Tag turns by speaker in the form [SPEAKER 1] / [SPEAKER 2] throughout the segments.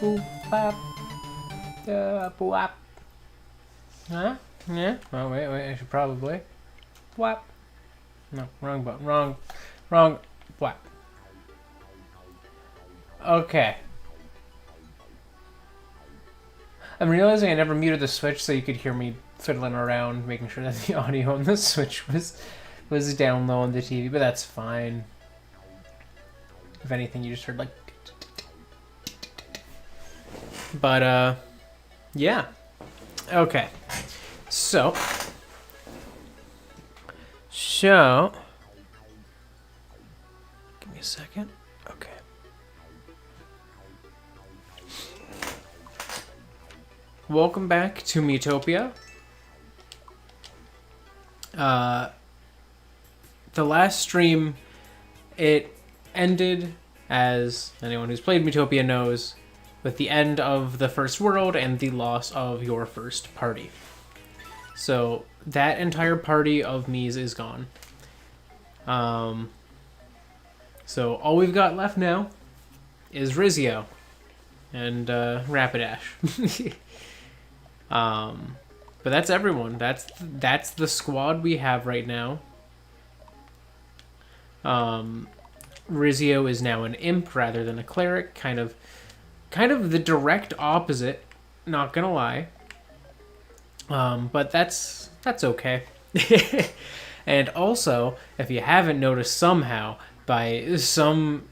[SPEAKER 1] Boop, bop. Boop. Huh? Yeah? Oh, wait, I should probably. Boop. No, wrong button. Wrong. Boop. Okay. I'm realizing I never muted the Switch so you could hear me fiddling around, making sure that the audio on the Switch was down low on the TV, but that's fine. If anything, you just heard like... But, yeah. Okay. So... Give me a second. Okay. Welcome back to Miitopia. The last stream, it ended, as anyone who's played Miitopia knows, with the end of the first world and the loss of your first party. So that entire party of Mies is gone. So all we've got left now is Risio and Rapidash. But that's everyone. That's the squad we have right now. Risio is now an imp rather than a cleric, kind of the direct opposite, not gonna lie. But that's okay. And also, if you haven't noticed somehow, by some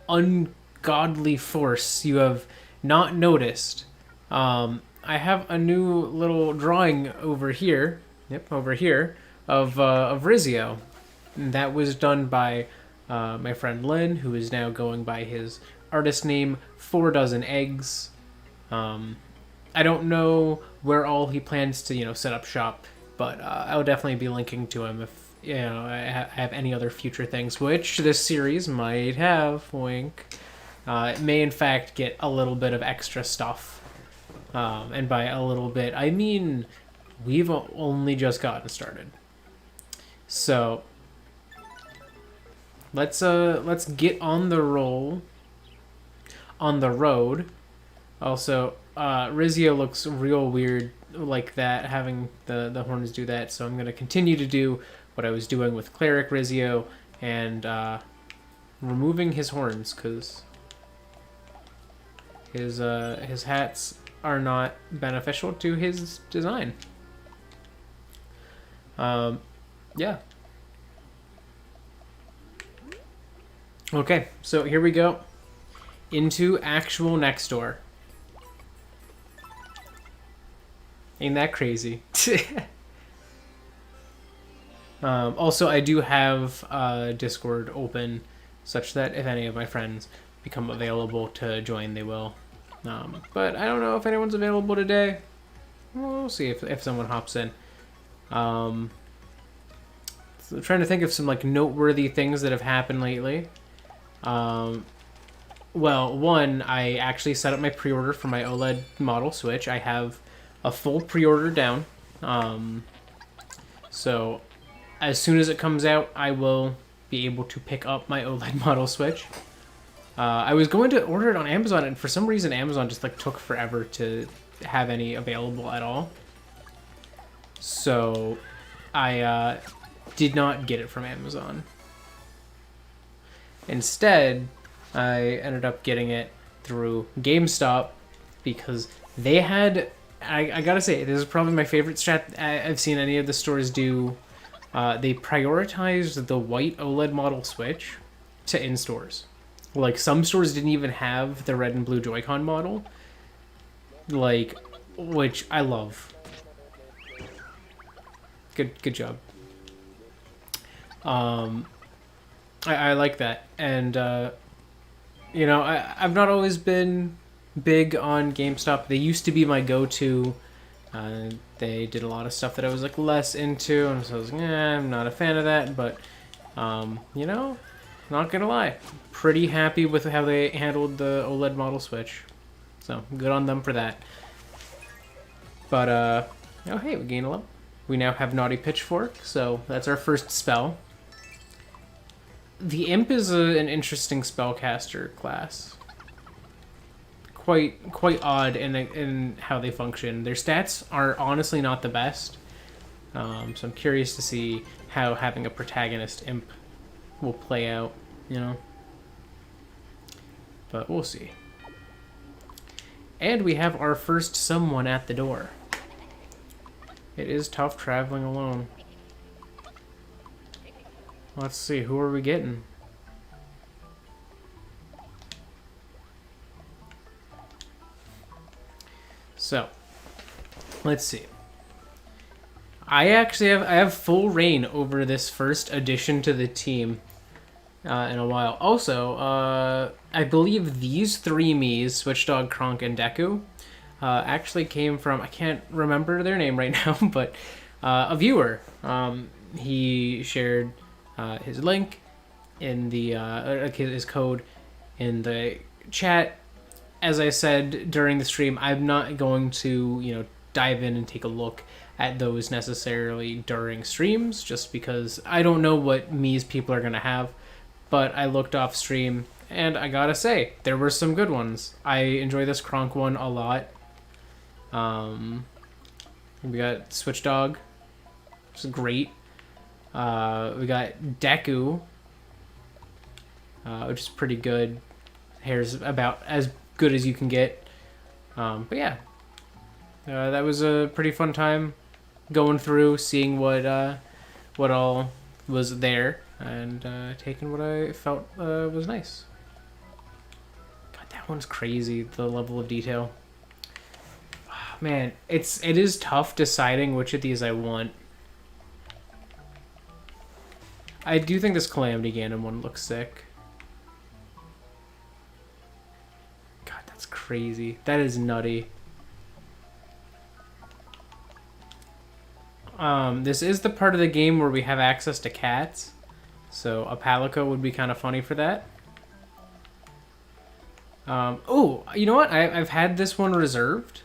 [SPEAKER 1] ungodly force you have not noticed, I have a new little drawing over here. Yep, over here of Risio. And that was done by my friend Lynn, who is now going by his artist name 4 Dozen Eggs. I don't know where all he plans to set up shop, but I'll definitely be linking to him if I have any other future things, which this series might have. Wink. It may in fact get a little bit of extra stuff. And by a little bit, I mean we've only just gotten started. So let's get on the road. Also, Risio looks real weird like that, having the horns do that. So I'm gonna continue to do what I was doing with Cleric Risio and removing his horns because his hats are not beneficial to his design. Yeah. Okay, so here we go into actual Neksdor. Ain't that crazy? Also, I do have Discord open such that if any of my friends become available to join, they will. But I don't know if anyone's available today. We'll see if someone hops in. So I'm trying to think of some noteworthy things that have happened lately. Well, one, I actually set up my pre-order for my OLED model Switch. I have a full pre-order down. So as soon as it comes out, I will be able to pick up my OLED model Switch. I was going to order it on Amazon, and for some reason Amazon just took forever to have any available at all. So I did not get it from Amazon. Instead, I ended up getting it through GameStop because they had... I gotta say, this is probably my favorite strat I've seen any of the stores do. They prioritized the white OLED model Switch to in-stores. Some stores didn't even have the red and blue Joy-Con model. Which I love. Good job. I like that. And, I've not always been big on GameStop. They used to be my go-to. They did a lot of stuff that I was less into, and so I was I'm not a fan of that, but not gonna lie, pretty happy with how they handled the OLED model Switch. So good on them for that. But oh hey, we gained a level. We now have Naughty Pitchfork, so that's our first spell. The Imp is an interesting spellcaster class. quite odd in how they function. Their stats are honestly not the best, so I'm curious to see how having a protagonist imp will play out, you know. But we'll see. And we have our first someone at the door. It is tough traveling alone. Let's see, who are we getting? So, let's see. I have full reign over this first addition to the team in a while. Also, I believe these three Miis, Switchdog, Kronk, and Deku, actually came from, I can't remember their name right now, but a viewer. He shared his link in the his code in the chat. As I said during the stream, I'm not going to dive in and take a look at those necessarily during streams, just because I don't know what Mii's people are gonna have. But I looked off stream, and I gotta say, there were some good ones. I enjoy this Kronk one a lot. We got Switchdog, which is great. We got Deku, which is pretty good. Hair's about as good as you can get. But yeah, that was a pretty fun time going through, seeing what all was there, and taking what I felt was nice. God, that one's crazy, the level of detail. Oh, man, it is tough deciding which of these I want. I do think this Calamity Ganon one looks sick. God, that's crazy. That is nutty. This is the part of the game where we have access to cats, so a Palico would be kind of funny for that. Oh, you know what? I've had this one reserved.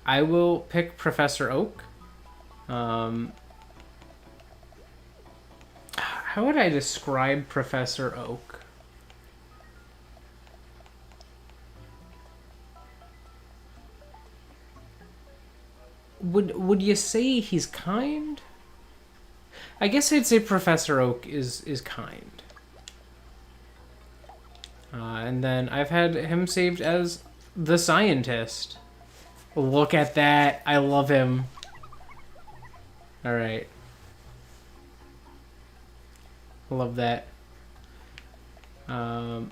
[SPEAKER 1] I will pick Professor Oak. How would I describe Professor Oak? Would you say he's kind? I guess I'd say Professor Oak is kind. And then I've had him saved as the scientist. Look at that. I love him. Alright. Love that. Alright.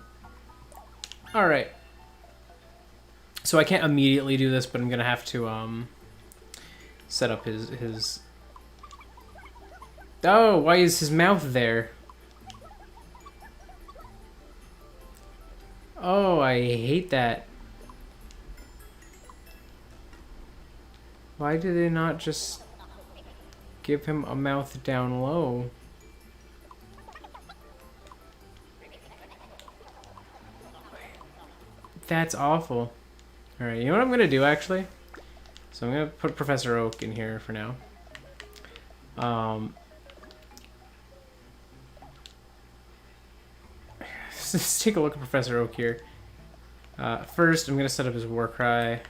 [SPEAKER 1] So I can't immediately do this, but I'm gonna have to set up his... Oh, why is his mouth there? Oh, I hate that. Why do they not just give him a mouth down low? That's awful. Alright, you know what I'm gonna do actually? So I'm gonna put Professor Oak in here for now. Let's take a look at Professor Oak here. First, I'm gonna set up his war cry.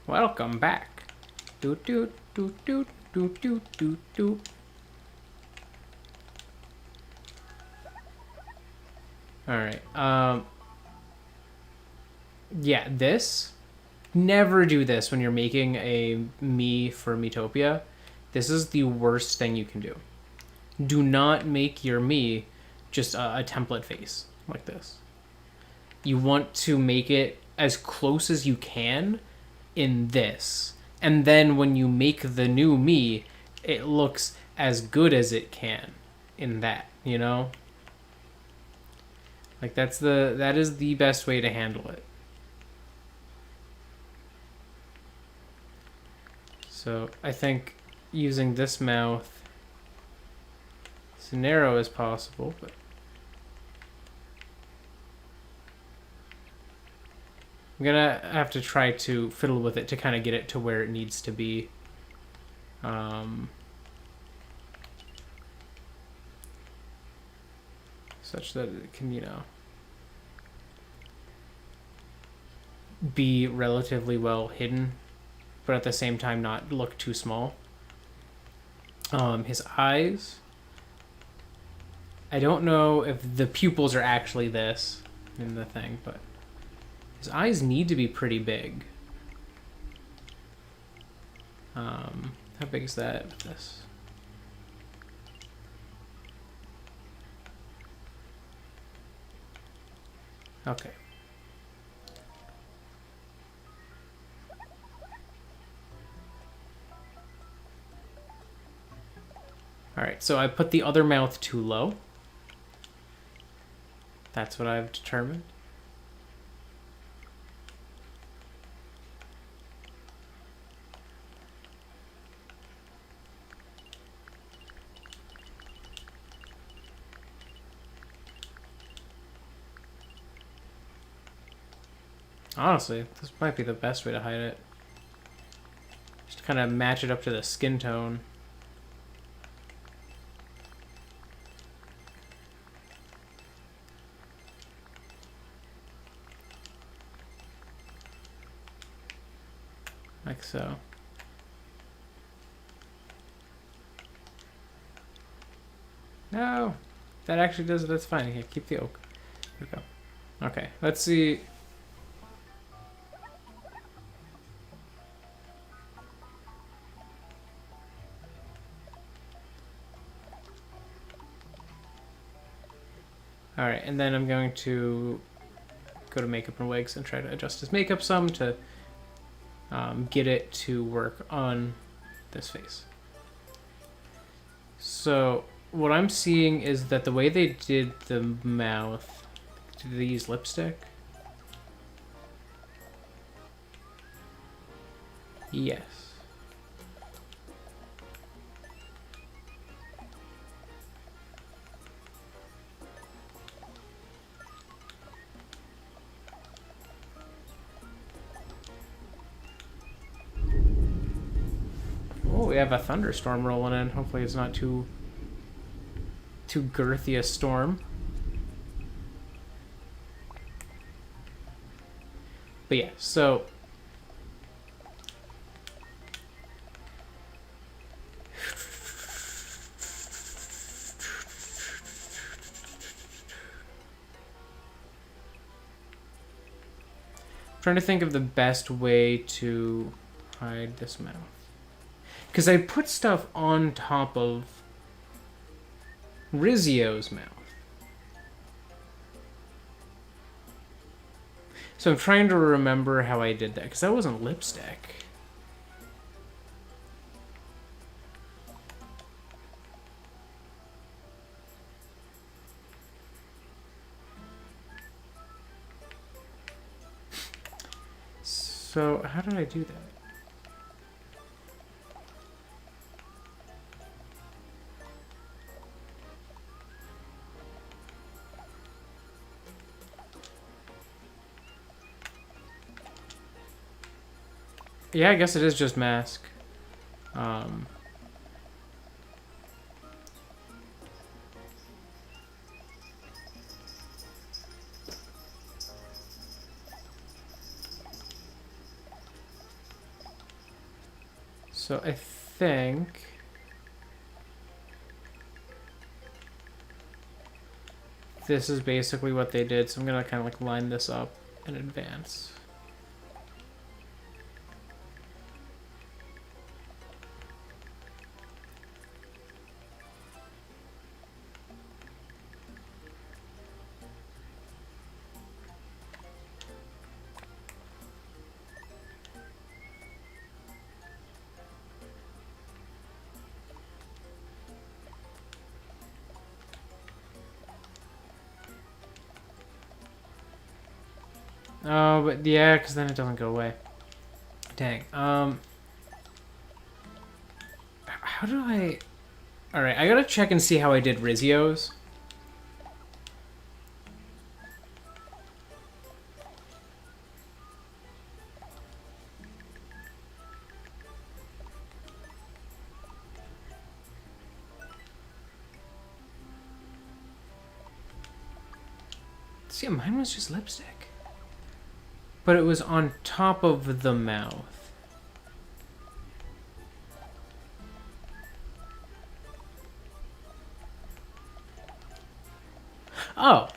[SPEAKER 1] Welcome back. Doot doot doot doot doot doot doot doot. Alright, yeah, this. Never do this when you're making a Mii for Miitopia. This is the worst thing you can do. Do not make your Mii just a template face like this. You want to make it as close as you can in this. And then when you make the new Mii, it looks as good as it can in that, you know? Like that is the best way to handle it. So I think using this mouth as narrow as possible, but I'm gonna have to try to fiddle with it to kind of get it to where it needs to be. Such that it can, you know, be relatively well hidden, but at the same time not look too small. His eyes, I don't know if the pupils are actually this in the thing, but his eyes need to be pretty big. How big is that with this? Okay. All right, so I put the other mouth too low. That's what I've determined. Honestly, this might be the best way to hide it. Just kind of match it up to the skin tone. Like so. No! That actually does it, that's fine. Okay, keep the oak. There we go. Okay, let's see. Alright, and then I'm going to go to makeup and wigs and try to adjust his makeup some to get it to work on this face. So what I'm seeing is that the way they did the mouth, did they use lipstick? Yes. Oh, we have a thunderstorm rolling in. Hopefully it's not too girthy a storm. But yeah, so trying to think of the best way to hide this mouth. Because I put stuff on top of Risio's mouth. So I'm trying to remember how I did that, because that wasn't lipstick. So how did I do that? Yeah, I guess it is just mask. So I think this is basically what they did. So I'm gonna kind of like line this up in advance. Oh, but yeah, because then it doesn't go away. Dang. How do I... Alright, I gotta check and see how I did Risio's. See, mine was just lipstick. But it was on top of the mouth. Oh.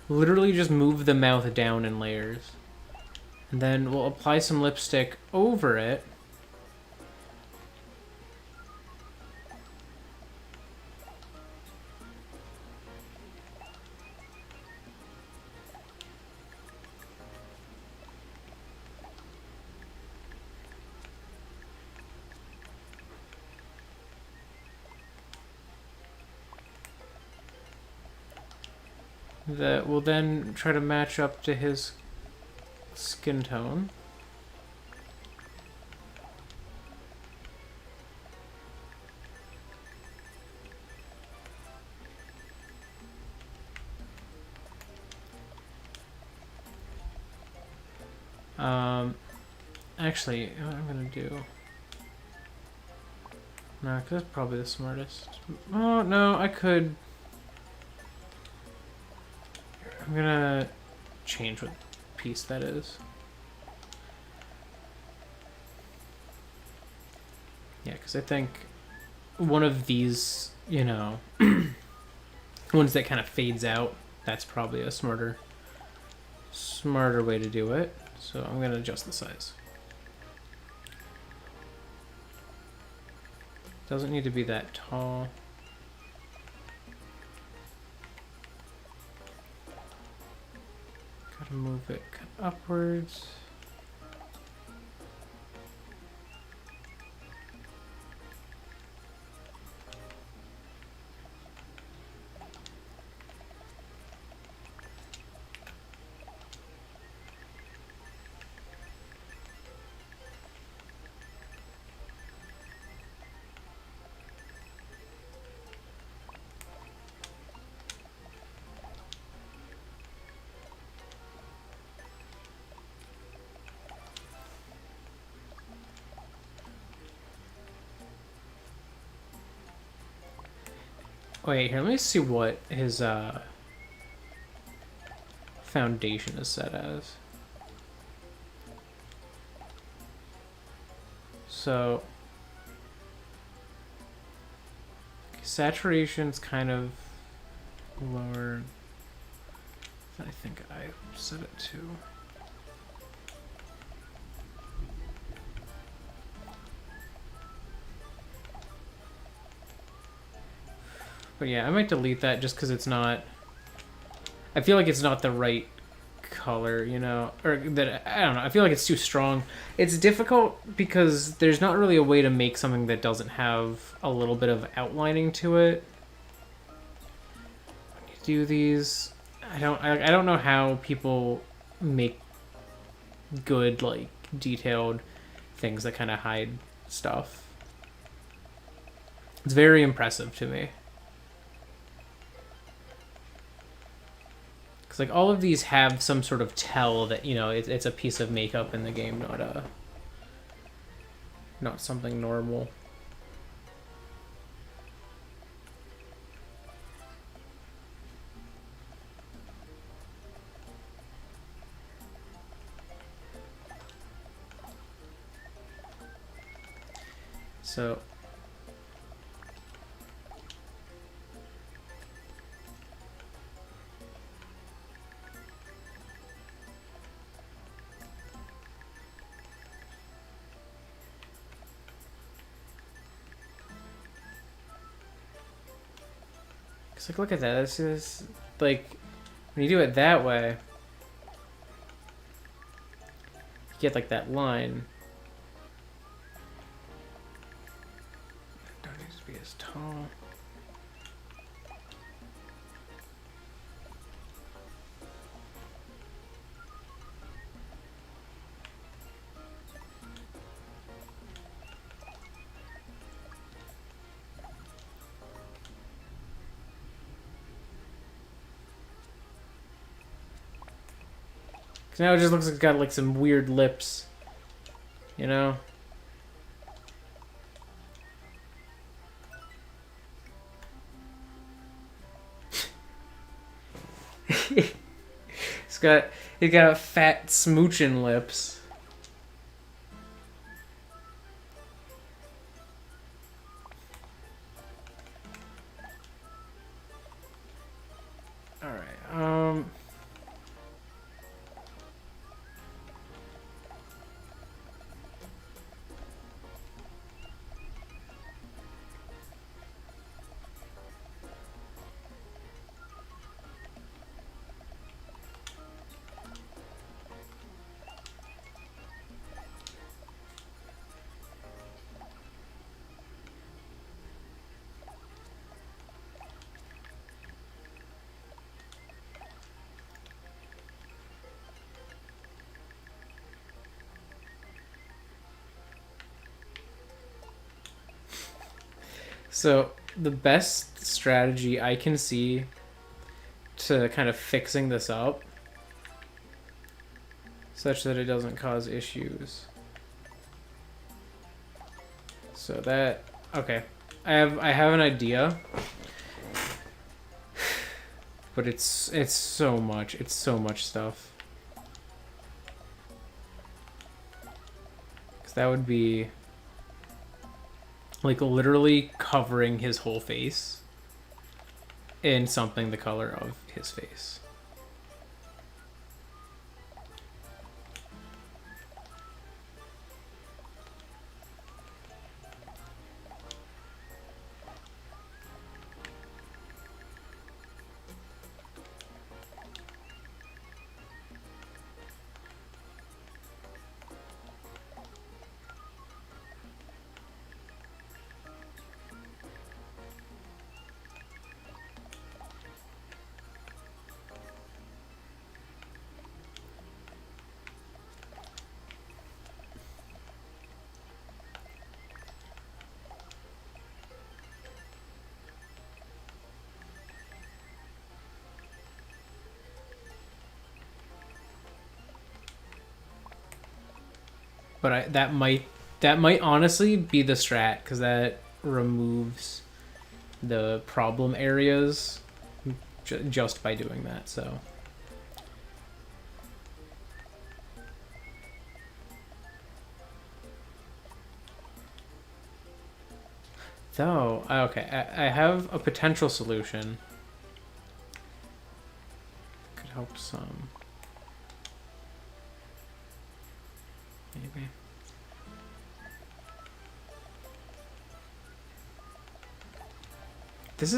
[SPEAKER 1] Literally just move the mouth down in layers. And then we'll apply some lipstick over it. That will then try to match up to his skin tone. Actually, what I'm gonna do... No, 'cause that's probably the smartest. Oh, no, I could... I'm gonna change what piece that is. Yeah, because I think one of these, you know, ones that kind of fades out, that's probably a smarter way to do it. So I'm gonna adjust the size. Doesn't need to be that tall. Gotta move it upwards. Wait, here, let me see what his foundation is set as. So, saturation's kind of lower than I think I set it to. But yeah, I might delete that just because it's not... I feel like it's not the right color, you know? Or that, I don't know, I feel like it's too strong. It's difficult because there's not really a way to make something that doesn't have a little bit of outlining to it. When you do these, I don't know how people make good, like, detailed things that kind of hide stuff. It's very impressive to me. Like, all of these have some sort of tell that, you know, it's a piece of makeup in the game, not something normal. So... like, look at that. This is like, when you do it that way, you get like that line. It don't need to be as tall. Now it just looks like it's got like some weird lips, you know? He's got fat smooching lips. All right. So the best strategy I can see to kind of fixing this up such that it doesn't cause issues. So that, okay. I have an idea. But it's so much. It's so much stuff. 'Cause that would be like literally covering his whole face in something the color of his face. But that might honestly be the strat, because that removes the problem areas just by doing that. So though, okay, I have a potential solution. Could help some. Maybe. This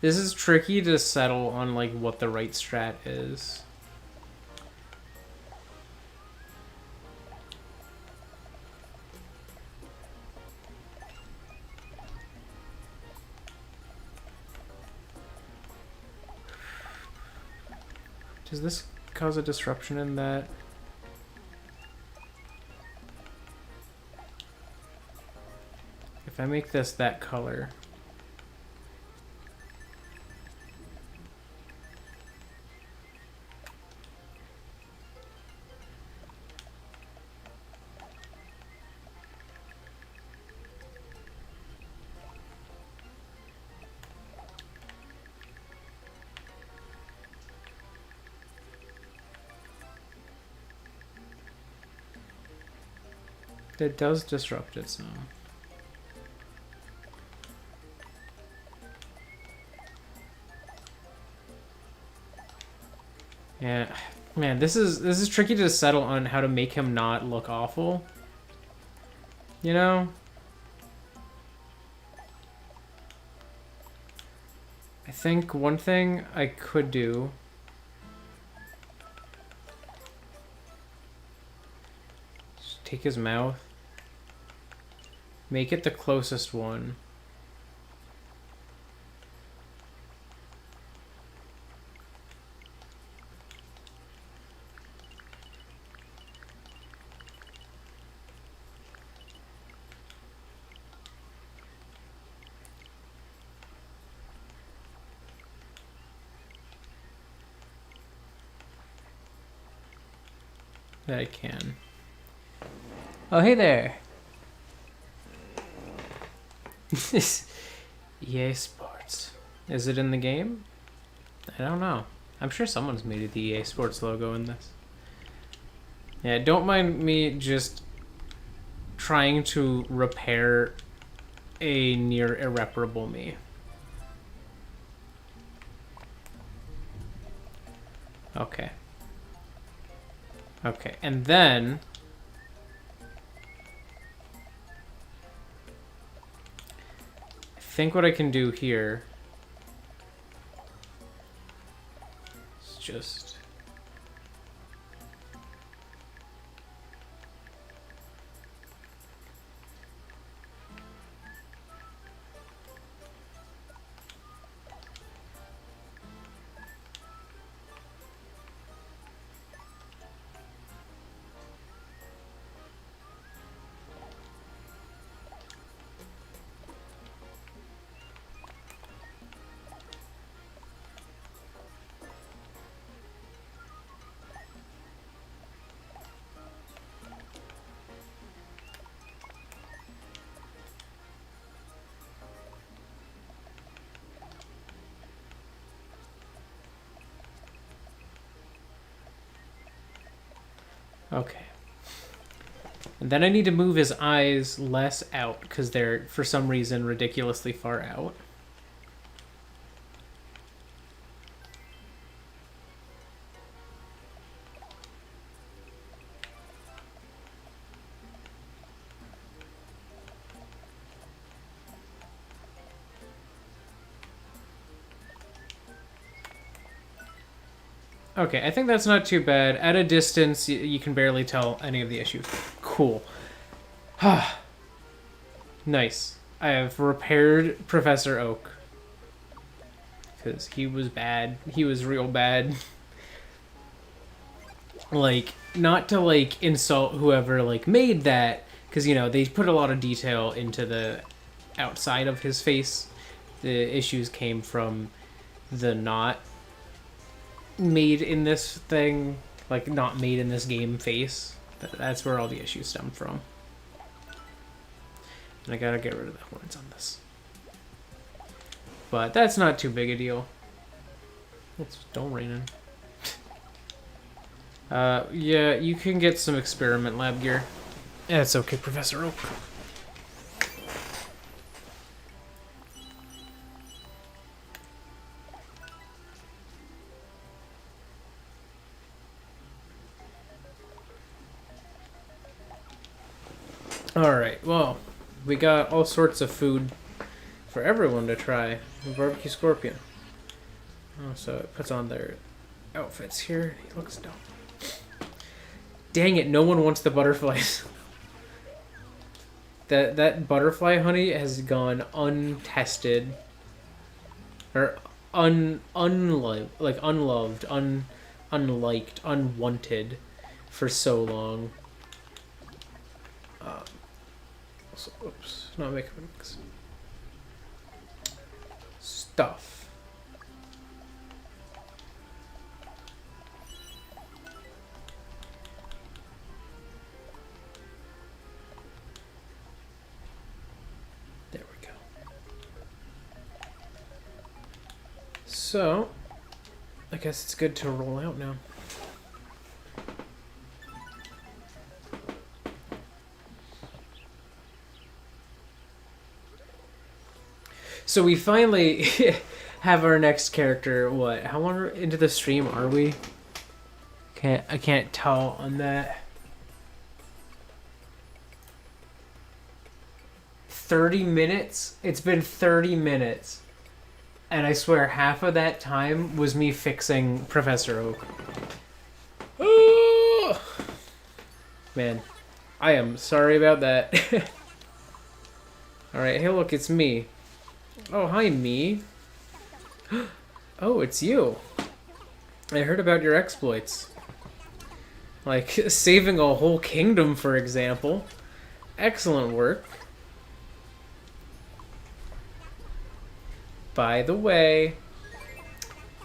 [SPEAKER 1] is tricky to settle on, like, what the right strat is. Does this cause a disruption in that? If I make this that color. It does disrupt it some. Yeah, man, this is tricky to settle on how to make him not look awful. You know? I think one thing I could do is take his mouth, make it the closest one. That I can. Oh, hey there. EA Sports. Is it in the game? I don't know. I'm sure someone's made the EA Sports logo in this. Yeah, don't mind me just trying to repair a near irreparable me. Okay. Okay, and then I think what I can do here is just okay. And then I need to move his eyes less out because they're, for some reason, ridiculously far out. Okay, I think that's not too bad. At a distance, you can barely tell any of the issues. Cool. Nice. I have repaired Professor Oak. Because he was bad. He was real bad. Like, not to, like, insult whoever, like, made that. Because, you know, they put a lot of detail into the outside of his face. The issues came from the not made in this thing, like not made in this game face. That's where all the issues stem from. And I gotta get rid of the horns on this. But that's not too big a deal. It's don't raining. Yeah, you can get some experiment lab gear. Yeah, it's okay, Professor Oak. Alright, well, we got all sorts of food for everyone to try. Barbecue scorpion. Oh, so it puts on their outfits here. He looks dumb. Dang it, no one wants the butterflies. That butterfly honey has gone untested. Or unloved, unliked, unwanted for so long. So, oops, not making a mix. Stuff. There we go. So, I guess it's good to roll out now. So we finally have our next character. What? How long into the stream are we? I can't tell on that. 30 minutes? It's been 30 minutes. And I swear half of that time was me fixing Professor Oak. Oh! Man, I am sorry about that. Alright, hey look, it's me. Oh, hi, me. Oh, it's you. I heard about your exploits. Like, saving a whole kingdom, for example. Excellent work. By the way,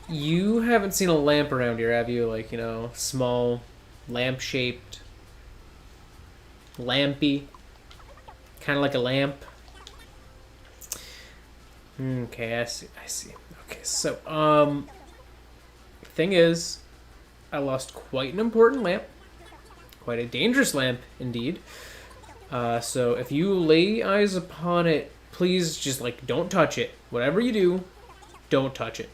[SPEAKER 1] you haven't seen a lamp around here, have you? Like, you know, small, lamp-shaped, lampy. Kind of like a lamp. Okay, I see. Okay, so, I thing is, I lost quite an important lamp. Quite a dangerous lamp, indeed. So if you lay eyes upon it, please just, like, don't touch it. Whatever you do, don't touch it.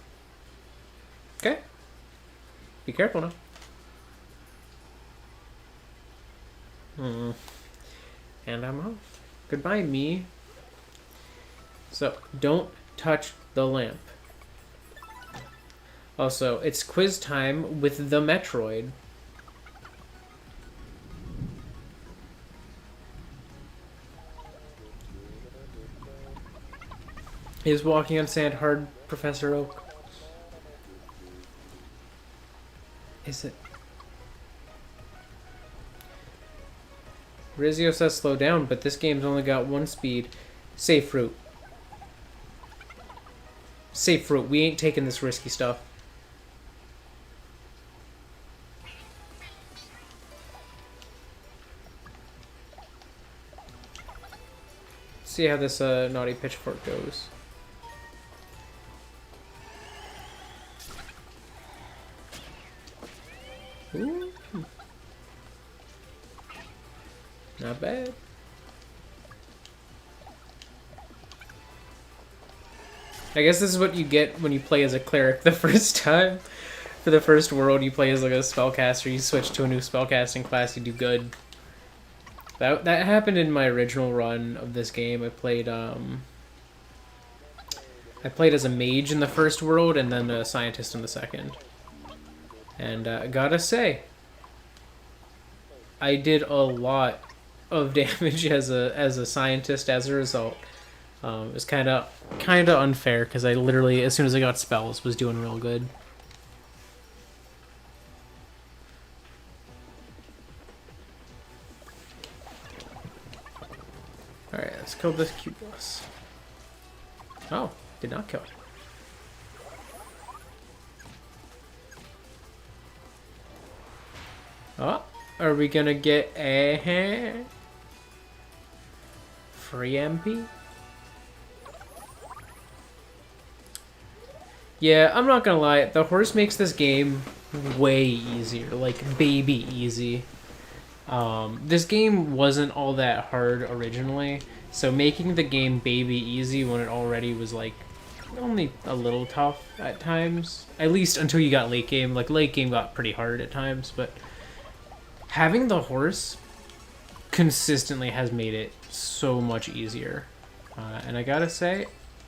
[SPEAKER 1] Okay? Be careful now. And I'm off. Goodbye, me. So, don't touch the lamp. Also, it's quiz time with the Metroid. Is walking on sand hard, Professor Oak? Is it? Risio says slow down, but this game's only got one speed. Safe route. Safe route. We ain't taking this risky stuff. See how this naughty pitchfork goes. Ooh. Not bad. I guess this is what you get when you play as a cleric the first time. For the first world, you play as like a spellcaster, you switch to a new spellcasting class, you do good. That happened in my original run of this game. I played as a mage in the first world and then a scientist in the second. And gotta say, I did a lot of damage as a scientist as a result. It was kind of unfair because I literally, as soon as I got spells, was doing real good. Alright, let's kill this cute boss. Oh, did not kill. Oh, are we gonna get a free MP? Yeah, I'm not gonna lie, the horse makes this game way easier, like baby easy. This game wasn't all that hard originally, so making the game baby easy when it already was like only a little tough at times, at least until you got late game. Like late game got pretty hard at times, but having the horse consistently has made it so much easier. And I gotta say,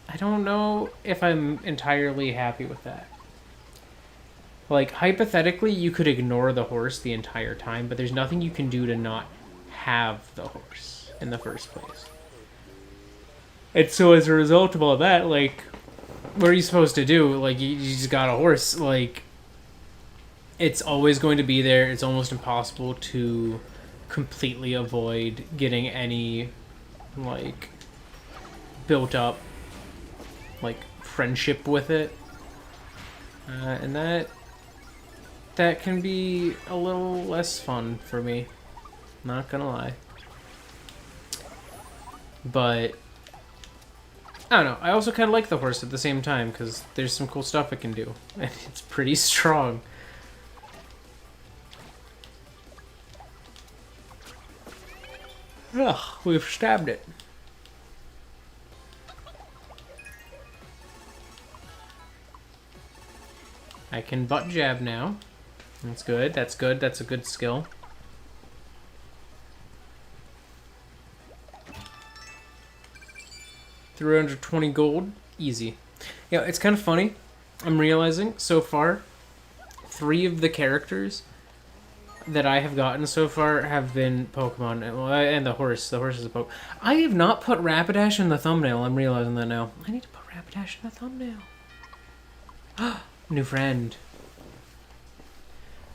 [SPEAKER 1] I don't know if I'm entirely happy with that. Like, hypothetically, you could ignore the horse the entire time, but there's nothing you can do to not have the horse in the first place. And so as a result of all that, like, what are you supposed to do? Like, you just got a horse. Like, it's always going to be there. It's almost impossible to completely avoid getting any, like, built up, like, friendship with it. And that can be a little less fun for me, not gonna lie. But I don't know, I also kind of like the horse at the same time because there's some cool stuff it can do, and it's pretty strong. Ugh, we've stabbed it. I can butt jab now. That's good, that's good, that's a good skill. $320 gold, easy. Yeah, it's kind of funny. I'm realizing so far, 3 of the characters that I have gotten so far have been Pokemon, and the horse. The horse is a Poke. I have not put Rapidash in the thumbnail. I'm realizing that now. I need to put Rapidash in the thumbnail. New friend.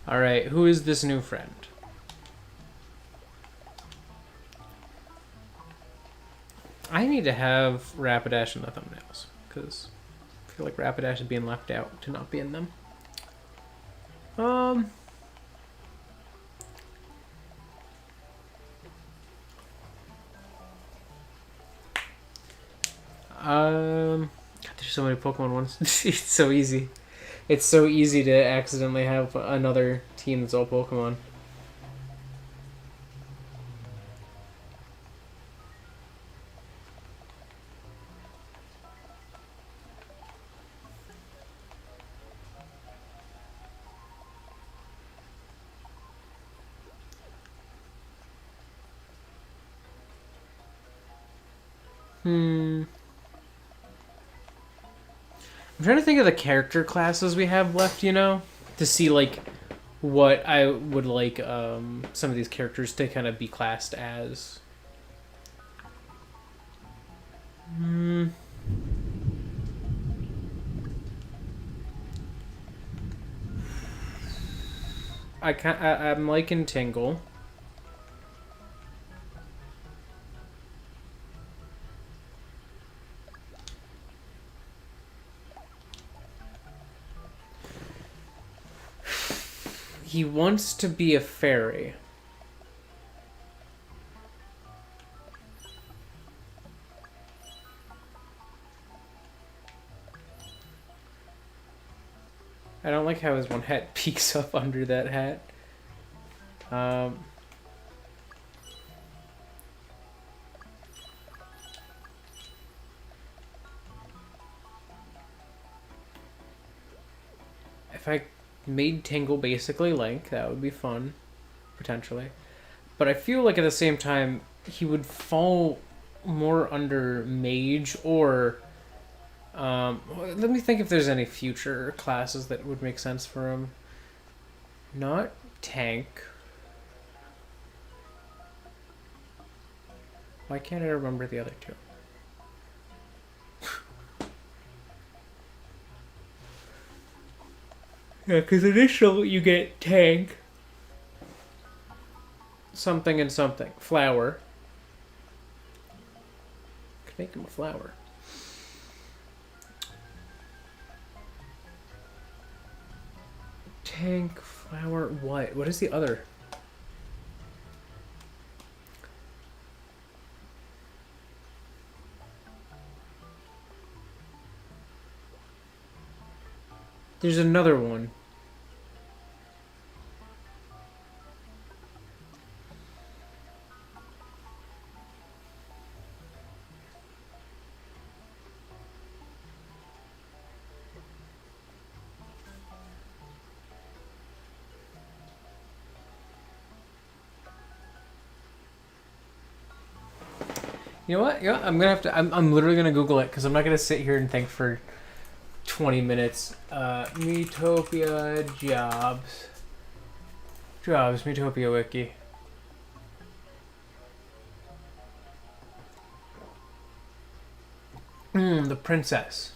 [SPEAKER 1] Alright, who is this new friend? I need to have Rapidash in the thumbnails, because I feel like Rapidash is being left out to not be in them. God, there's so many Pokemon ones. It's so easy. It's so easy to accidentally have another team that's all Pokemon. I'm trying to think of the character classes we have left, you know? To see, like, what I would like some of these characters to kind of be classed as. I'm liking Tingle. He wants to be a fairy. I don't like how his one hat peeks up under that hat. If I made Tingle basically Link, that would be fun, potentially. But I feel like at the same time, he would fall more under Mage or... let me think if there's any future classes that would make sense for him. Not Tank. Why can't I remember the other two? Yeah, because initial you get Tank. Something and something. Flower. Could make him a flower. Tank, flower, what? What is the other? There's another one. You know what? I'm gonna have to. I'm literally gonna Google it because I'm not gonna sit here and think for 20 minutes. Miitopia jobs. Miitopia wiki. The princess.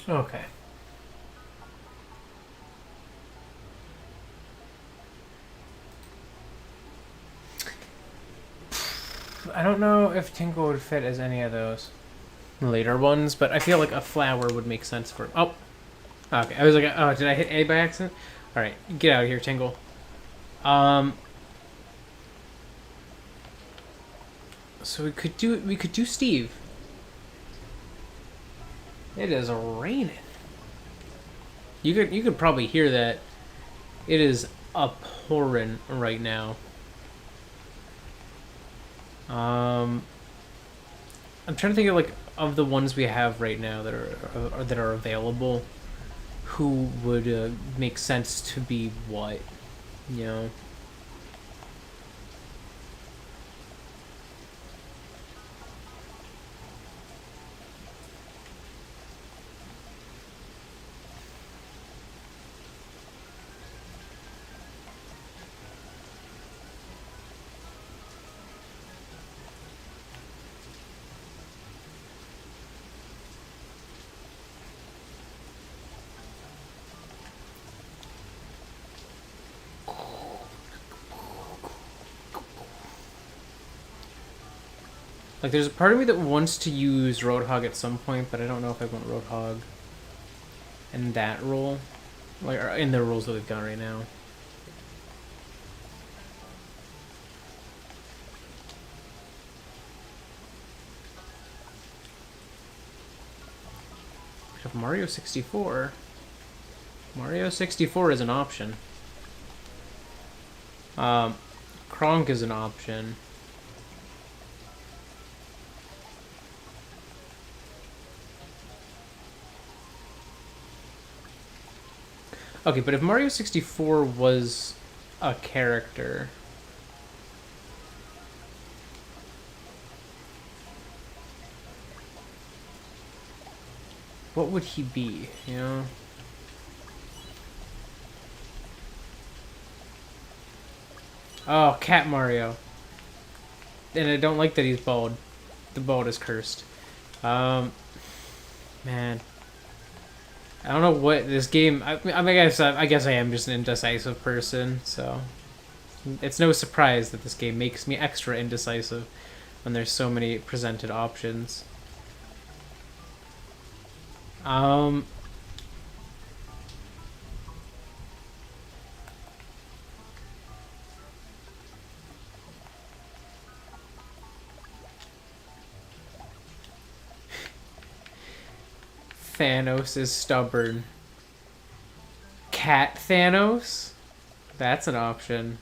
[SPEAKER 1] Okay. I don't know if Tingle would fit as any of those later ones, but I feel like a flower would make sense for... Oh! Okay, I was like, oh, did I hit A by accident? Alright, get out of here, Tingle. So we could do Steve. It is raining. You could probably hear that. It is pouring right now. I'm trying to think of like of the ones we have right now that are available. Who would make sense to be what, you know? Like, there's a part of me that wants to use Roadhog at some point, but I don't know if I want Roadhog in that role. Like, or in the roles that we've got right now. We have Mario 64. Mario 64 is an option. Kronk is an option. Okay, but if Mario 64 was a character... what would he be, you know? Oh, Cat Mario. And I don't like that he's bald. The bald is cursed. Man. I don't know what this game... I guess I am just an indecisive person, so... it's no surprise that this game makes me extra indecisive when there's so many presented options. Thanos is stubborn. Cat Thanos? That's an option.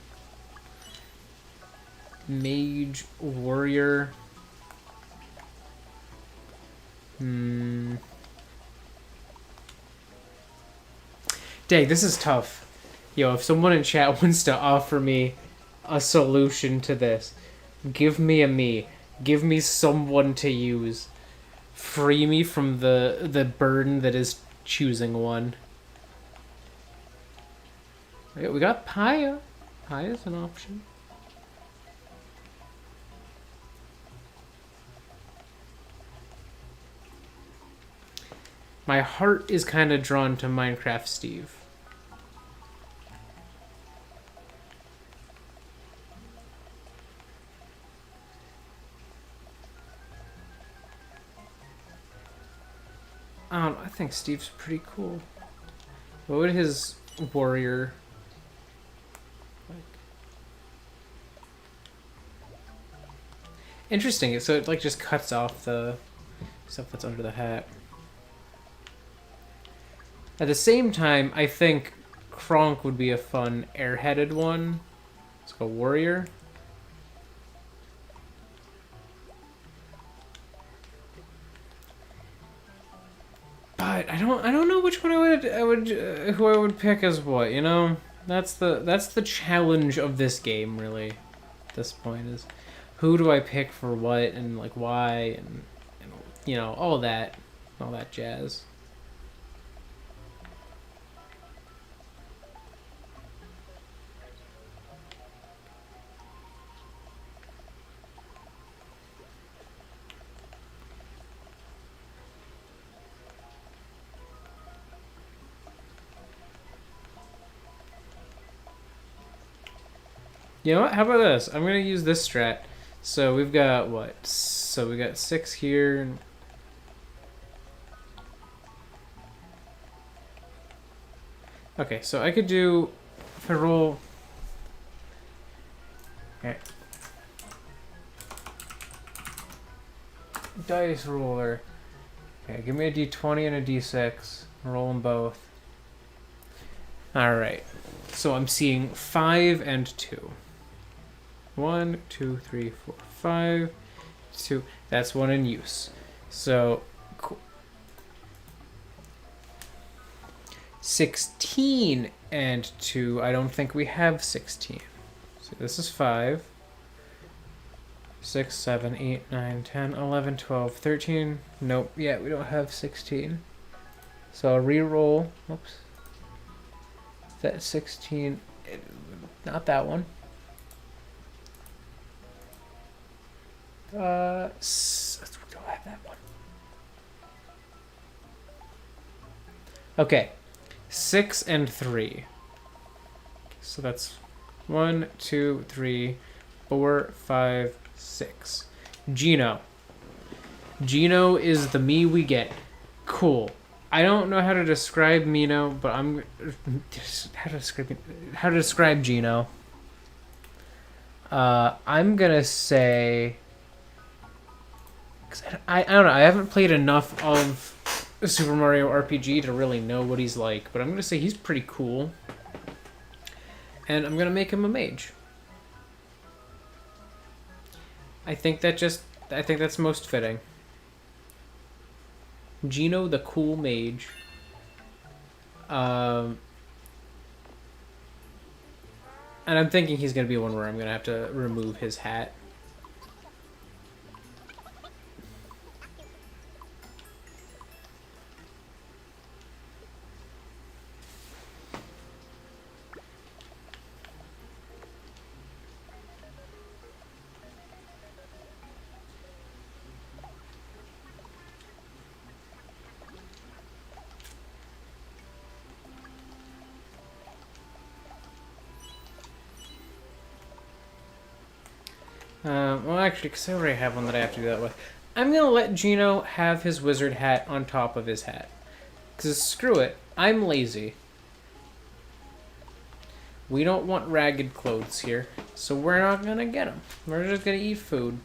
[SPEAKER 1] Mage Warrior. Dang, this is tough. Yo, if someone in chat wants to offer me a solution to this, give me a me. Give me someone to use. Free me from the burden that is choosing one. Okay, we got Paya. Paya's an option. My heart is kind of drawn to Minecraft Steve. I don't know, I think Steve's pretty cool. What would his warrior like? Interesting. So it like just cuts off the stuff that's under the hat. At the same time, I think Kronk would be a fun air-headed one. Let's go warrior. But I don't know which one who I would pick as what, you know? That's the challenge of this game, really. At this point is who do I pick for what and like why and you know, all that jazz. You know what? How about this? I'm gonna use this strat. So we've got what? So we got 6 here. Okay, so I could do if I roll. Okay. Dice roller. Okay, give me a d20 and a d6. Roll them both. All right. So I'm seeing 5 and 2. 1, 2, 3, 4, 5, 2. That's one in use. So, cool. 16 and 2. I don't think we have 16. So this is 5. 6, 7, 8, 9, 10, 11, 12, 13. Nope. Yeah, we don't have 16. So I'll re-roll. Oops. That 16. Not that one. We don't have that one. Okay. 6 and 3. So that's 1, 2, 3, 4, 5, 6. Gino. Gino is the me we get. Cool. I don't know how to describe Mino, but I'm how to describe Gino. I'm gonna say, 'cause I don't know. I haven't played enough of Super Mario RPG to really know what he's like, but I'm gonna say he's pretty cool, and I'm gonna make him a mage. I think that's most fitting. Gino the cool mage. And I'm thinking he's gonna be one where I'm gonna have to remove his hat. Well, actually, because I already have one that I have to do that with. I'm going to let Gino have his wizard hat on top of his hat. Because screw it, I'm lazy. We don't want ragged clothes here, so we're not going to get them. We're just going to eat food.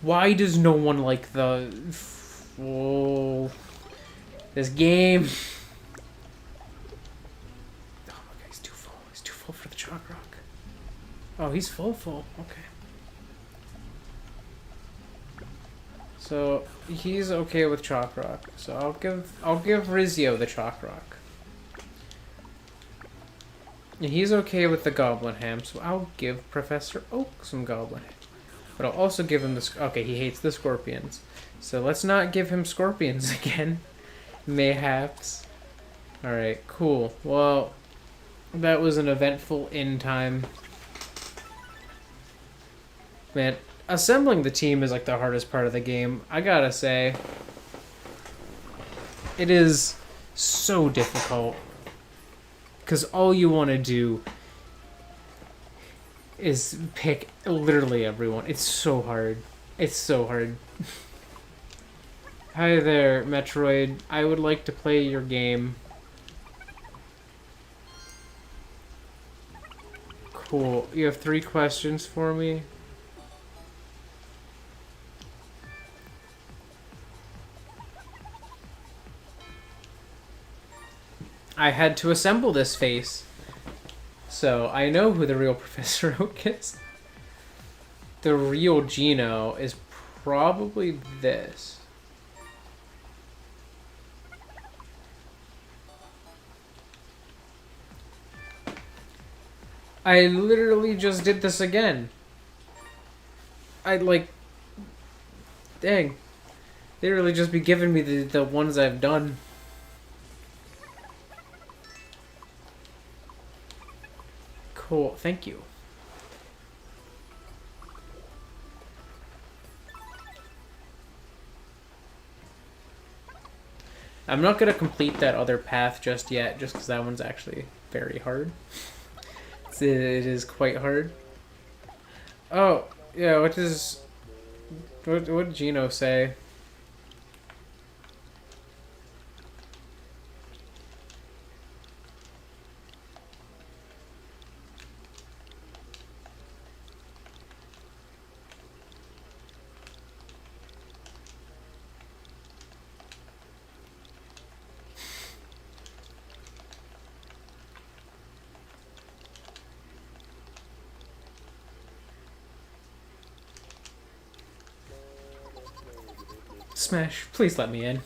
[SPEAKER 1] Why does no one like the... Oh, this game... For the chalk rock. Oh, he's full. Okay. So he's okay with chalk rock. So I'll give Risio the chalk rock. And he's okay with the goblin ham, so I'll give Professor Oak some goblin ham. But I'll also give him the... Okay, he hates the scorpions. So let's not give him scorpions again. Mayhaps. Alright, cool. Well... That was an eventful end time. Man, assembling the team is like the hardest part of the game. I gotta say. It is so difficult. Because all you want to do is pick literally everyone. It's so hard. It's so hard. Hi there, Metroid. I would like to play your game. Cool. You have 3 questions for me? I had to assemble this face. So, I know who the real Professor Oak is. The real Gino is probably this. I literally just did this again. I'd like... Dang. They really just be giving me the ones I've done. Cool, thank you. I'm not going to complete that other path just yet, just because that one's actually very hard. It is quite hard. Oh, yeah, what did Gino say? Smash, please let me in.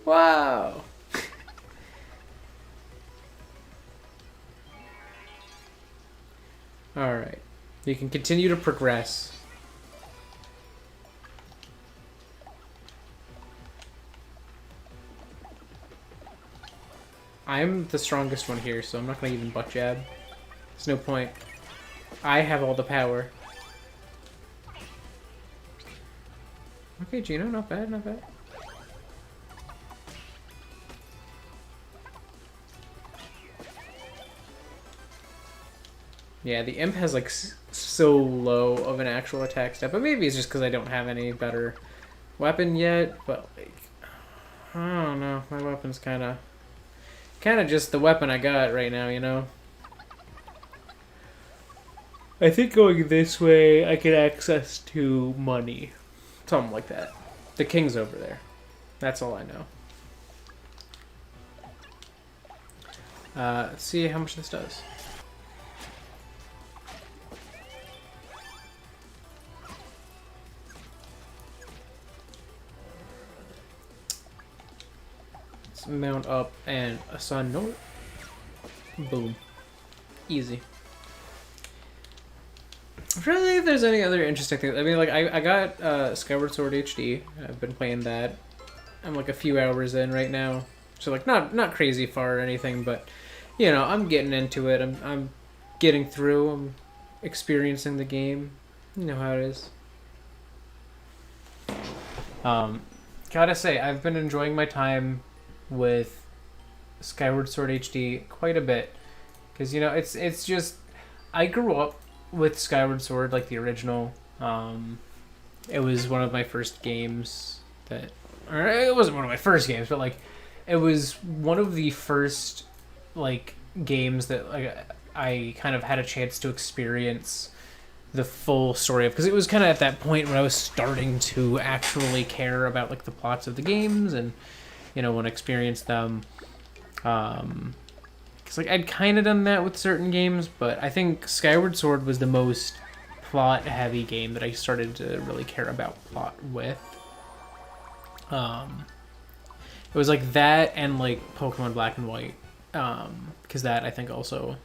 [SPEAKER 1] Wow! Alright. You can continue to progress. I'm the strongest one here, so I'm not gonna even butt jab. There's no point. I have all the power. Okay, Gino, not bad, not bad. Yeah, the imp has like so low of an actual attack step, but maybe it's just because I don't have any better weapon yet. But like, I don't know. My weapon's kind of just the weapon I got right now, you know. I think going this way, I get access to money, something like that. The king's over there. That's all I know. Let's see how much this does. Let's mount up and assign note. Boom. Easy. I'm trying to think if there's any other interesting things. I mean, like, I got Skyward Sword HD. I've been playing that. I'm like a few hours in right now. So, like, not crazy far or anything, but, you know, I'm getting into it. I'm getting through. I'm experiencing the game. You know how it is. Gotta say, I've been enjoying my time with Skyward Sword HD quite a bit. Because, you know, it's just... I grew up with Skyward Sword, like the original. It was one of my first games that... Or it wasn't one of my first games, but, like, it was one of the first, like, games that, like, I kind of had a chance to experience the full story of. Because it was kind of at that point when I was starting to actually care about, like, the plots of the games and, you know, want to experience them. Because, like, I'd kind of done that with certain games, but I think Skyward Sword was the most plot-heavy game that I started to really care about plot with. It was like that and, like, Pokemon Black and White. Because that, I think, also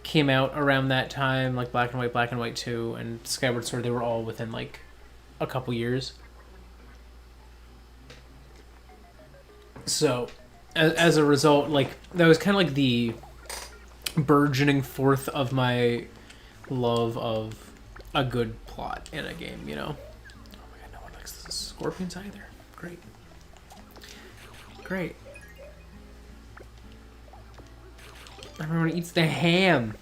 [SPEAKER 1] came out around that time. Like, Black and White 2, and Skyward Sword, they were all within, like, a couple years. So... As a result, like, that was kind of like the burgeoning forth of my love of a good plot in a game, you know? Oh my god, no one likes the scorpions either. Great. Great. Everyone eats the ham.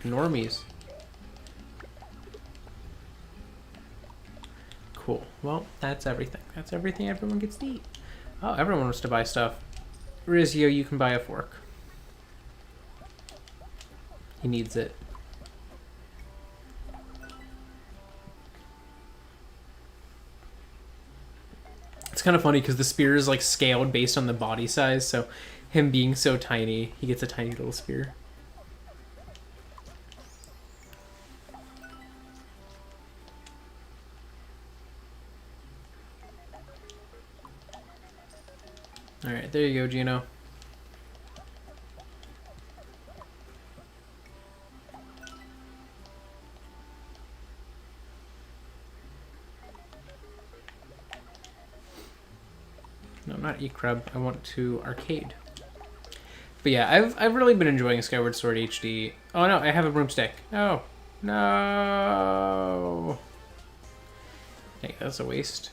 [SPEAKER 1] Normies. Cool. Well, that's everything. That's everything everyone gets to eat. Oh, everyone wants to buy stuff. Risio, you can buy a fork. He needs it. It's kind of funny because the spear is, like, scaled based on the body size, so him being so tiny, he gets a tiny little spear. Alright, there you go, Gino. No, not E-Crab. I want to arcade. But yeah, I've really been enjoying Skyward Sword HD. Oh no, I have a broomstick. Oh. No. Hey, that's a waste.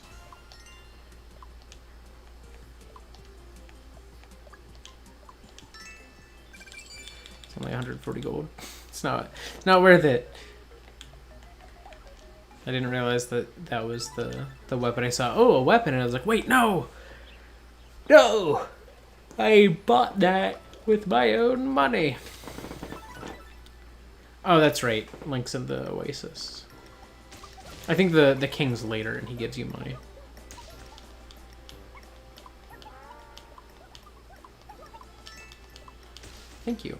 [SPEAKER 1] Only 140 gold. It's not worth it. I didn't realize that was the weapon I saw. Oh, a weapon, and I was like, wait, no! No! I bought that with my own money. Oh, that's right. Link's in the Oasis. I think the king's later, and he gives you money. Thank you.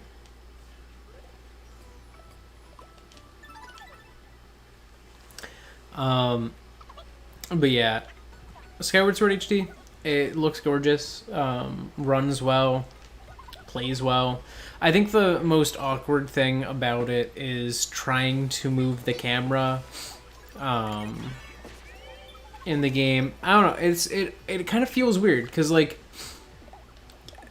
[SPEAKER 1] But yeah, Skyward Sword HD, it looks gorgeous, runs well, plays well. I think the most awkward thing about it is trying to move the camera, in the game. I don't know, it kind of feels weird, because, like,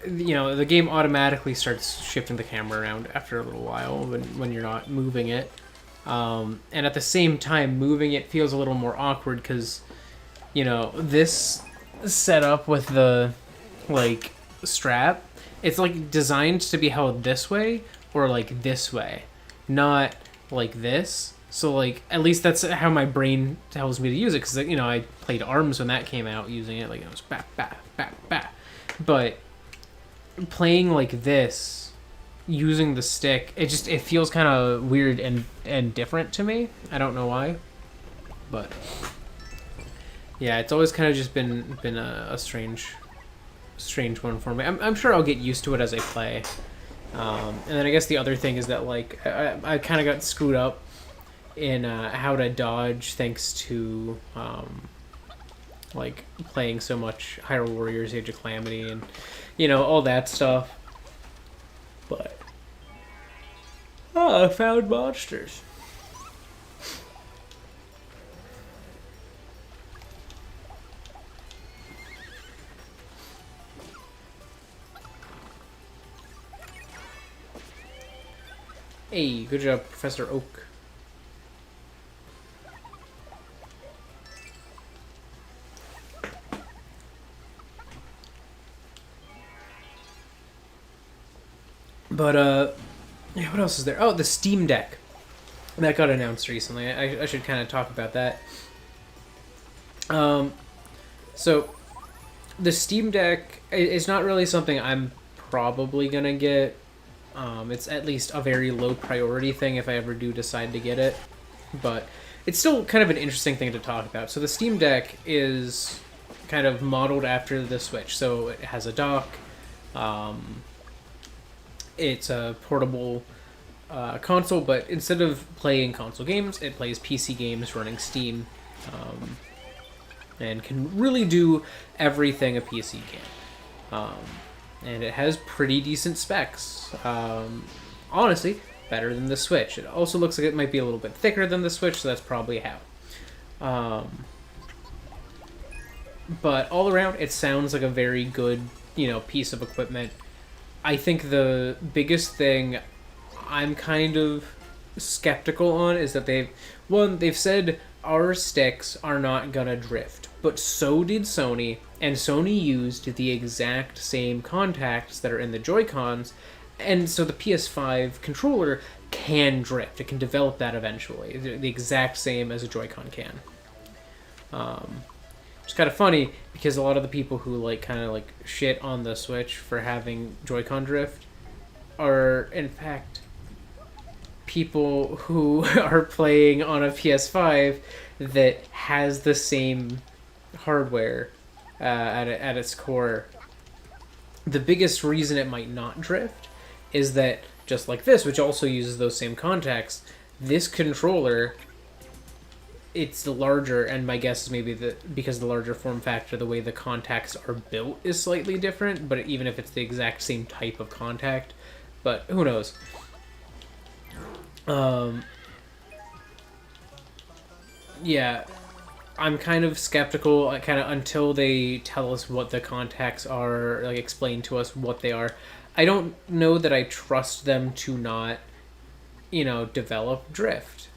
[SPEAKER 1] you know, the game automatically starts shifting the camera around after a little while when you're not moving it. And at the same time, moving it feels a little more awkward because, you know, this setup with the, strap, it's, designed to be held this way or, this way. not like this. So like at least that's how my brain tells me to use it, because you know I played ARMS when that came out using it, like it was bat bat bat bat. But playing like this, using the stick, it feels kind of weird and different to me. I don't know why, but yeah, it's always kind of just been a strange one for me. I'm sure I'll get used to it as I play. And then I guess the other thing is that like I kind of got screwed up in how to dodge thanks to like playing so much Hyrule Warriors Age of Calamity and you know all that stuff. But I found monsters. Hey, good job, Professor Oak. But, yeah, what else is there? Oh, the Steam Deck. That got announced recently. I should kind of talk about that. So, the Steam Deck is not really something I'm probably gonna get. It's at least a very low priority thing if I ever do decide to get it. But it's still kind of an interesting thing to talk about. So the Steam Deck is kind of modeled after the Switch. So it has a dock. It's a portable console, but instead of playing console games, it plays PC games running Steam. And can really do everything a PC can. And it has pretty decent specs. Honestly, better than the Switch. It also looks like it might be a little bit thicker than the Switch, so that's probably how. But all around, it sounds like a very good, piece of equipment. I think the biggest thing I'm kind of skeptical on is that they've said our sticks are not gonna drift, but so did Sony, and Sony used the exact same contacts that are in the Joy-Cons, and so the PS5 controller can drift. It can develop that eventually, the exact same as a Joy-Con can. It's kind of funny because a lot of the people who kind of shit on the Switch for having Joy-Con drift are in fact people who are playing on a PS5 that has the same hardware at its core. The biggest reason it might not drift is that, just like this, which also uses those same contacts, this controller, it's larger, and my guess is maybe that because of the larger form factor, the way the contacts are built is slightly different, but even if it's the exact same type of contact, but who knows. Yeah, I'm kind of skeptical, until they tell us what the contacts are, explain to us what they are. I don't know that I trust them to not, develop drift.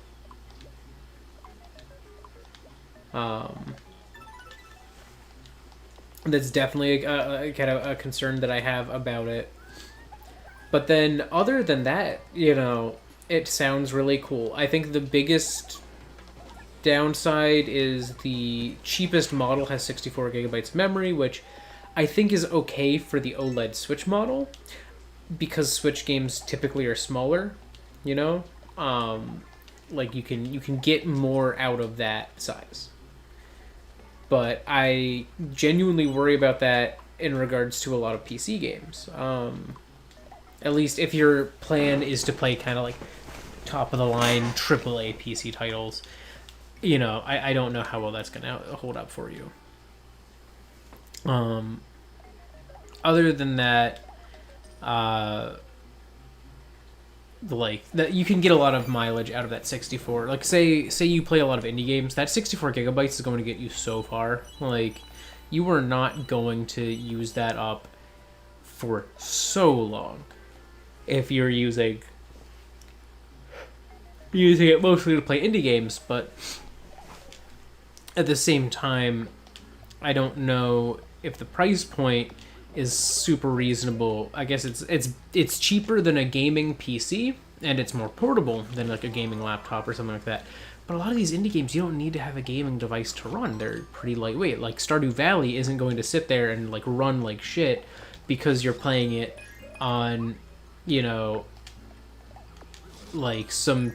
[SPEAKER 1] That's definitely a kind of a concern that I have about it. But then, other than that, it sounds really cool. I think the biggest downside is the cheapest model has 64 gigabytes of memory, which I think is okay for the OLED Switch model, because Switch games typically are smaller, you can get more out of that size. But I genuinely worry about that in regards to a lot of PC games. At least if your plan is to play kind of top of the line AAA PC titles, I don't know how well that's going to hold up for you. Other than that, you can get a lot of mileage out of that 64. Say you play a lot of indie games, that 64 gigabytes is going to get you so far. You are not going to use that up for so long if you're using it mostly to play indie games, but at the same time, I don't know if the price point is super reasonable. I guess it's cheaper than a gaming PC, and it's more portable than like a gaming laptop or something like that. But a lot of these indie games, you don't need to have a gaming device to run. They're pretty lightweight. Like Stardew Valley isn't going to sit there and like run like shit because you're playing it on, you know, like some,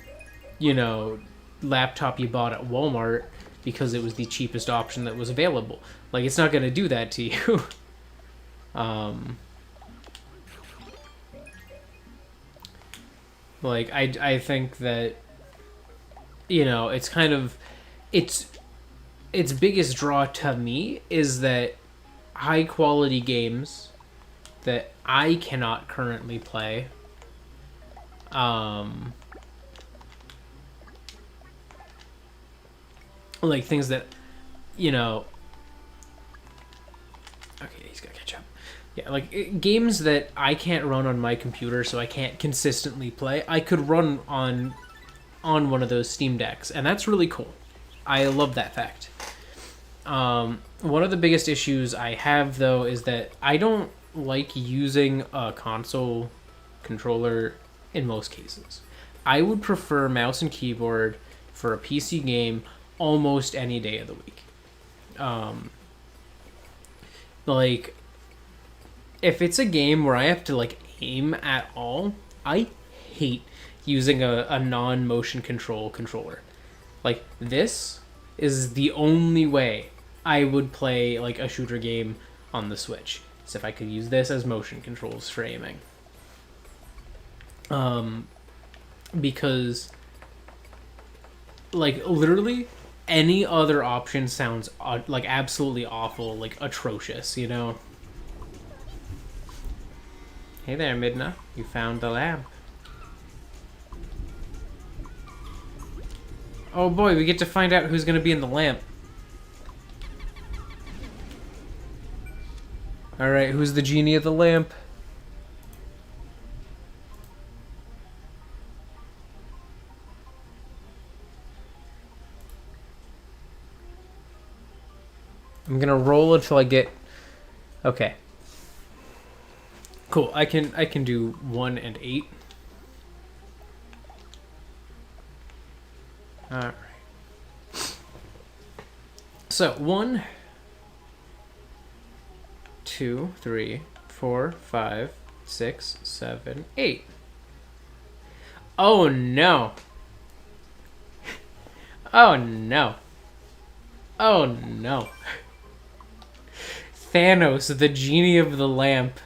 [SPEAKER 1] you know, laptop you bought at Walmart because it was the cheapest option that was available. Like, it's not going to do that to you. Like, I think that, you know, it's kind of, its biggest draw to me is that high quality games that I cannot currently play, like things that, you know, okay, he's got to catch up. Yeah, like games that I can't run on my computer, so I can't consistently play, I could run on one of those Steam Decks, and that's really cool. I love that fact. One of the biggest issues I have, though, is that I don't like using a console controller in most cases. I would prefer mouse and keyboard for a PC game almost any day of the week. Like, if it's a game where I have to, like, aim at all, I hate using a non-motion control controller. Like, this is the only way I would play, like, a shooter game on the Switch. So if I could use this as motion controls for aiming. Because, like, literally any other option sounds, like, absolutely awful, like, atrocious, you know? Hey there, Midna. You found the lamp. Oh boy, we get to find out who's gonna be in the lamp. Alright, who's the genie of the lamp? I'm gonna roll until I get... Okay. Cool, I can do 1 and 8. Alright. So, 1, 2, 3, 4, 5, 6, 7, 8. Oh no. Oh no. Oh no. Thanos, the genie of the lamp.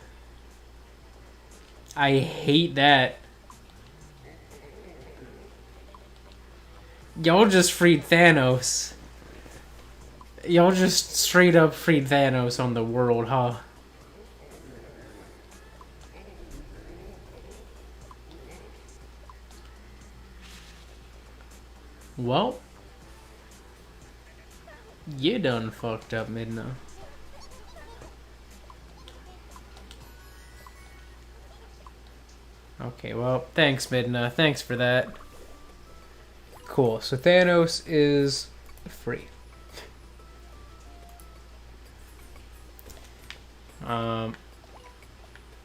[SPEAKER 1] I hate that. Y'all just freed Thanos. Y'all just straight up freed Thanos on the world, huh? Well, you done fucked up, Midna. Okay, well, thanks, Midna. Thanks for that. Cool, so Thanos is free. You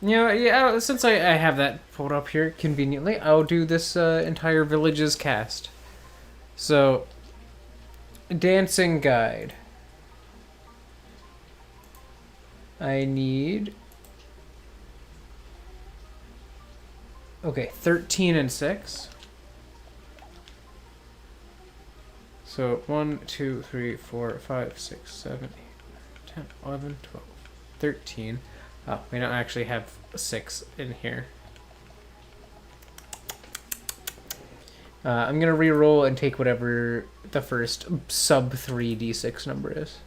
[SPEAKER 1] know, yeah, since I have that pulled up here conveniently, I'll do this entire village's cast. So, dancing guide. I need... Okay, 13 and 6. So 1, 2, 3, 4, 5, 6, 7, 8, 10, 11, 12, 13. Oh, we don't actually have 6 in here. I'm gonna re-roll and take whatever the first sub 3d6 number is.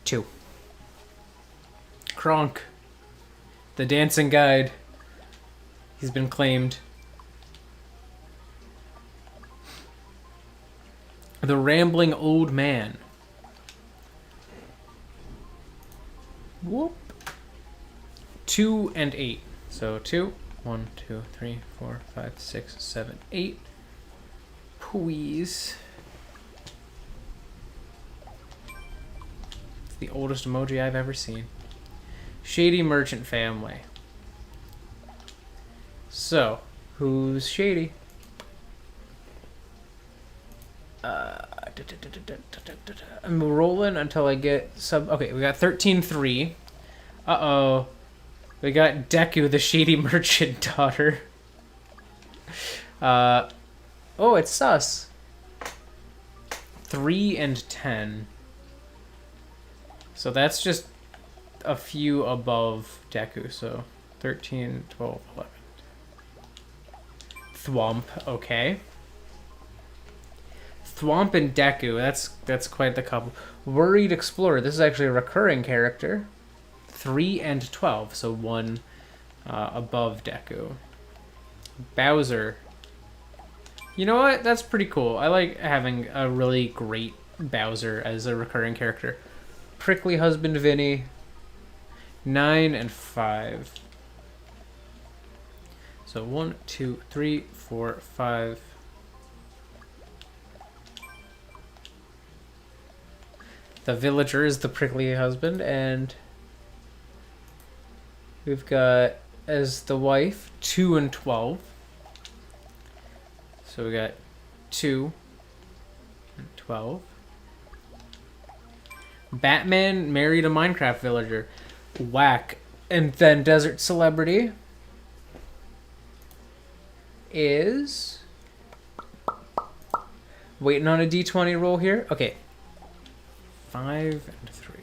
[SPEAKER 1] 2. Kronk. The dancing guide. He's been claimed. The rambling old man. Whoop. 2 and 8. So 2. 1, 2, 3, 4, 5, 6, 7, 8. Please. It's the oldest emoji I've ever seen. Shady merchant family. So, who's shady? I'm rolling until I get sub. Okay, we got 13-3. Uh-oh. We got Deku, the shady merchant daughter. Oh, it's sus. 3 and 10. So that's just a few above Deku. So 13, 12, 11. Thwomp, okay. Thwomp and Deku, that's quite the couple. Worried Explorer, this is actually a recurring character. 3 and 12, so 1 above Deku. Bowser. You know what? That's pretty cool. I like having a really great Bowser as a recurring character. Prickly Husband Vinny. 9 and 5. So 1, 2, 3, 4, 5. The villager is the prickly husband, and we've got as the wife 2 and 12. So we got 2 and 12. Batman married a Minecraft villager. Whack. And then Desert Celebrity is waiting on a D20 roll here. Okay. 5 and 3.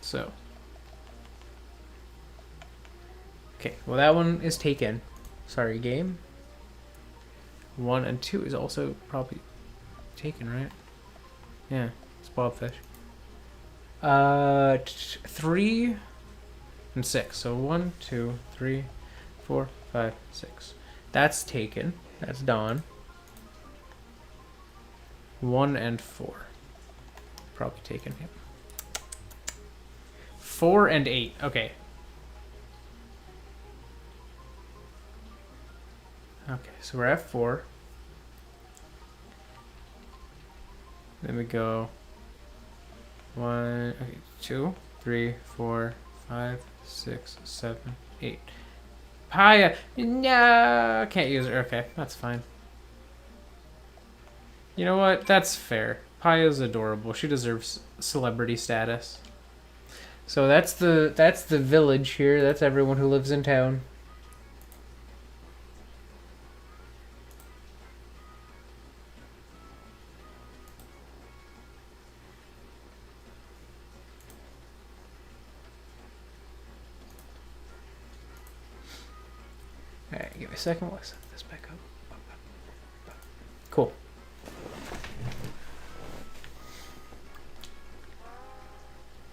[SPEAKER 1] So. Okay, well that one is taken. Sorry, game. 1 and 2 is also probably taken, right? Yeah, it's Bobfish. 3 and 6. So 1, 2, 3, 4, 5, 6. That's taken. That's Dawn. 1 and 4. Probably taken. Yep. 4 and 8. Okay. Okay, so we're at 4. Then we go 1, okay, 2, 3, 4, 5, 6, 7, 8. Paya! No, can't use her. Okay, that's fine. You know what? That's fair. Paya's adorable. She deserves celebrity status. So that's the village here. That's everyone who lives in town. Alright, give me a second while I set this back up. Cool.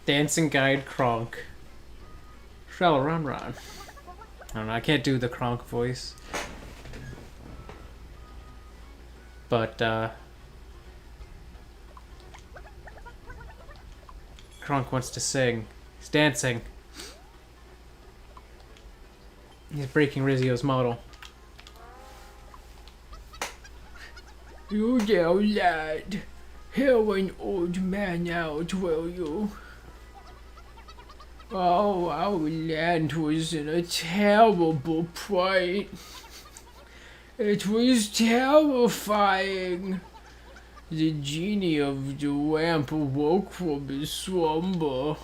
[SPEAKER 1] Dancing Guide Kronk. Shall run. I don't know, I can't do the Kronk voice. But, Kronk wants to sing. He's dancing. He's breaking Risio's model. You there, lad. Help an old man out, will you? Oh, our land was in a terrible plight. It was terrifying. The genie of the lamp awoke from his slumber.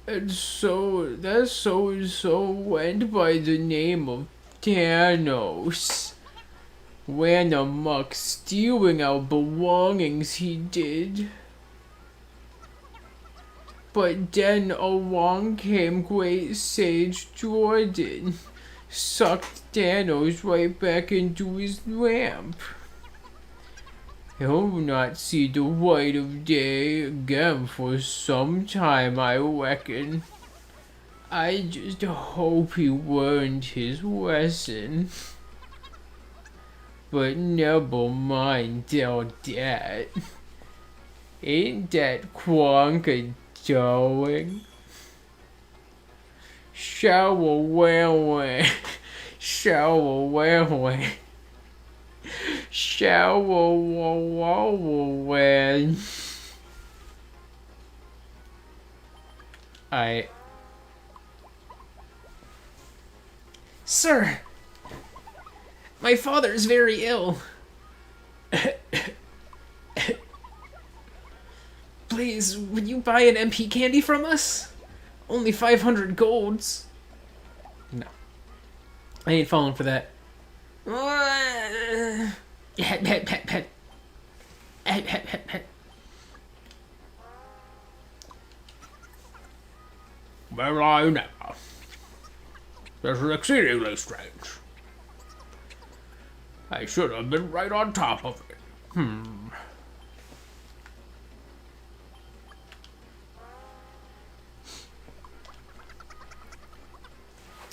[SPEAKER 1] And so, that so-and-so went by the name of Thanos. Ran amok, stealing our belongings, he did. But then along came Great Sage Jordan, sucked Thanos right back into his lamp. He'll not see the light of day again for some time, I reckon. I just hope he learned his lesson. But never mind all that. Ain't that Kronk a darling? Shower wah. Shower wah. Shower wah. Sir, my father is very ill. Please, would you buy an MP candy from us? Only 500 golds. No. I ain't falling for that. Well, I know. This is exceedingly strange. I should have been right on top of it.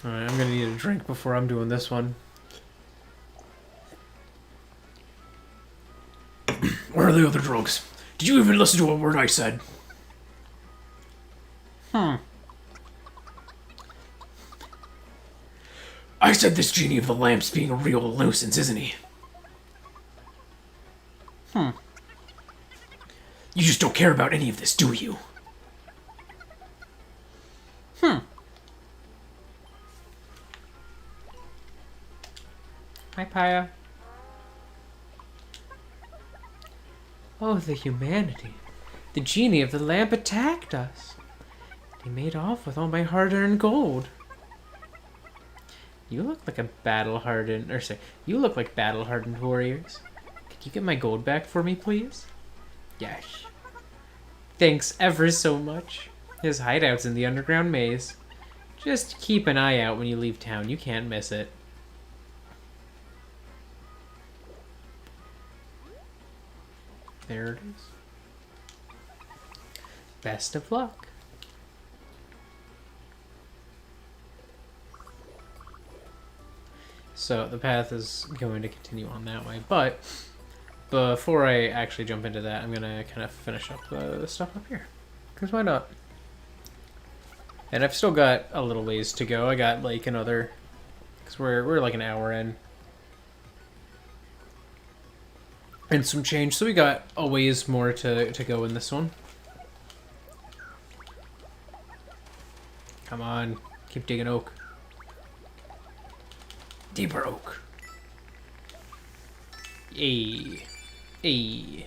[SPEAKER 1] Alright, I'm gonna need a drink before I'm doing this one. Where are the other drugs? Did you even listen to a word I said? I said this genie of the lamp's being a real nuisance, isn't he? You just don't care about any of this, do you? Hi, Paya. Oh, the humanity. The genie of the lamp attacked us. He made off with all my hard-earned gold. You look like a battle-hardened... Or, sorry, you look like battle-hardened warriors. Could you get my gold back for me, please? Yes. Thanks ever so much. His hideout's in the underground maze. Just keep an eye out when you leave town. You can't miss it. There it is. Best of luck. So the path is going to continue on that way, but before I actually jump into that, I'm going to kind of finish up the stuff up here. Because why not? And I've still got a little ways to go. I got like another... Because we're like an hour in. And some change, so we got a ways more to go in this one. Come on, keep digging oak. Deeper oak. Ay. Ay.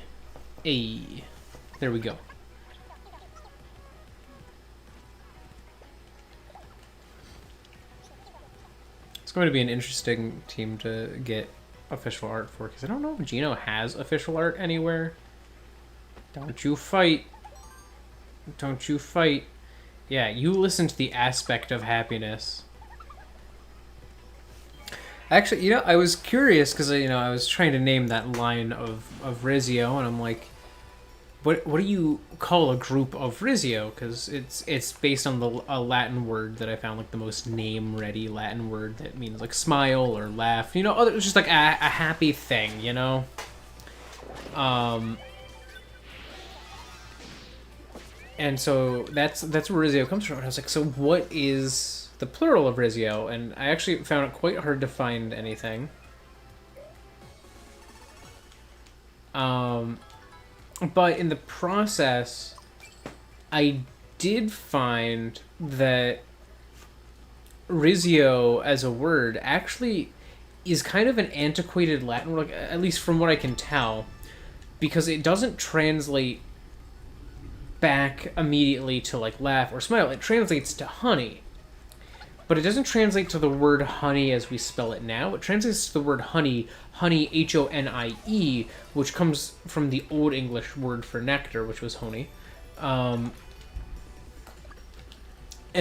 [SPEAKER 1] Ay. There we go. It's going to be an interesting team to get official art for, because I don't know if Gino has official art anywhere. Don't you fight. Don't you fight. Yeah, you listen to the aspect of happiness. Actually, you know, I was curious because, you know, I was trying to name that line of Risio, and I'm like, what do you call a group of Risio? Because it's based on a Latin word that I found, like the most name-ready Latin word that means like smile or laugh. You know, it's just like a happy thing, you know? And so that's where Risio comes from. And I was like, so what is the plural of Risio? And I actually found it quite hard to find anything. But in the process, I did find that Risio as a word actually is kind of an antiquated Latin word, at least from what I can tell, because it doesn't translate back immediately to like laugh or smile. It translates to honey. But it doesn't translate to the word honey as we spell it now. It translates to the word honey, H-O-N-I-E, which comes from the Old English word for nectar, which was honey. And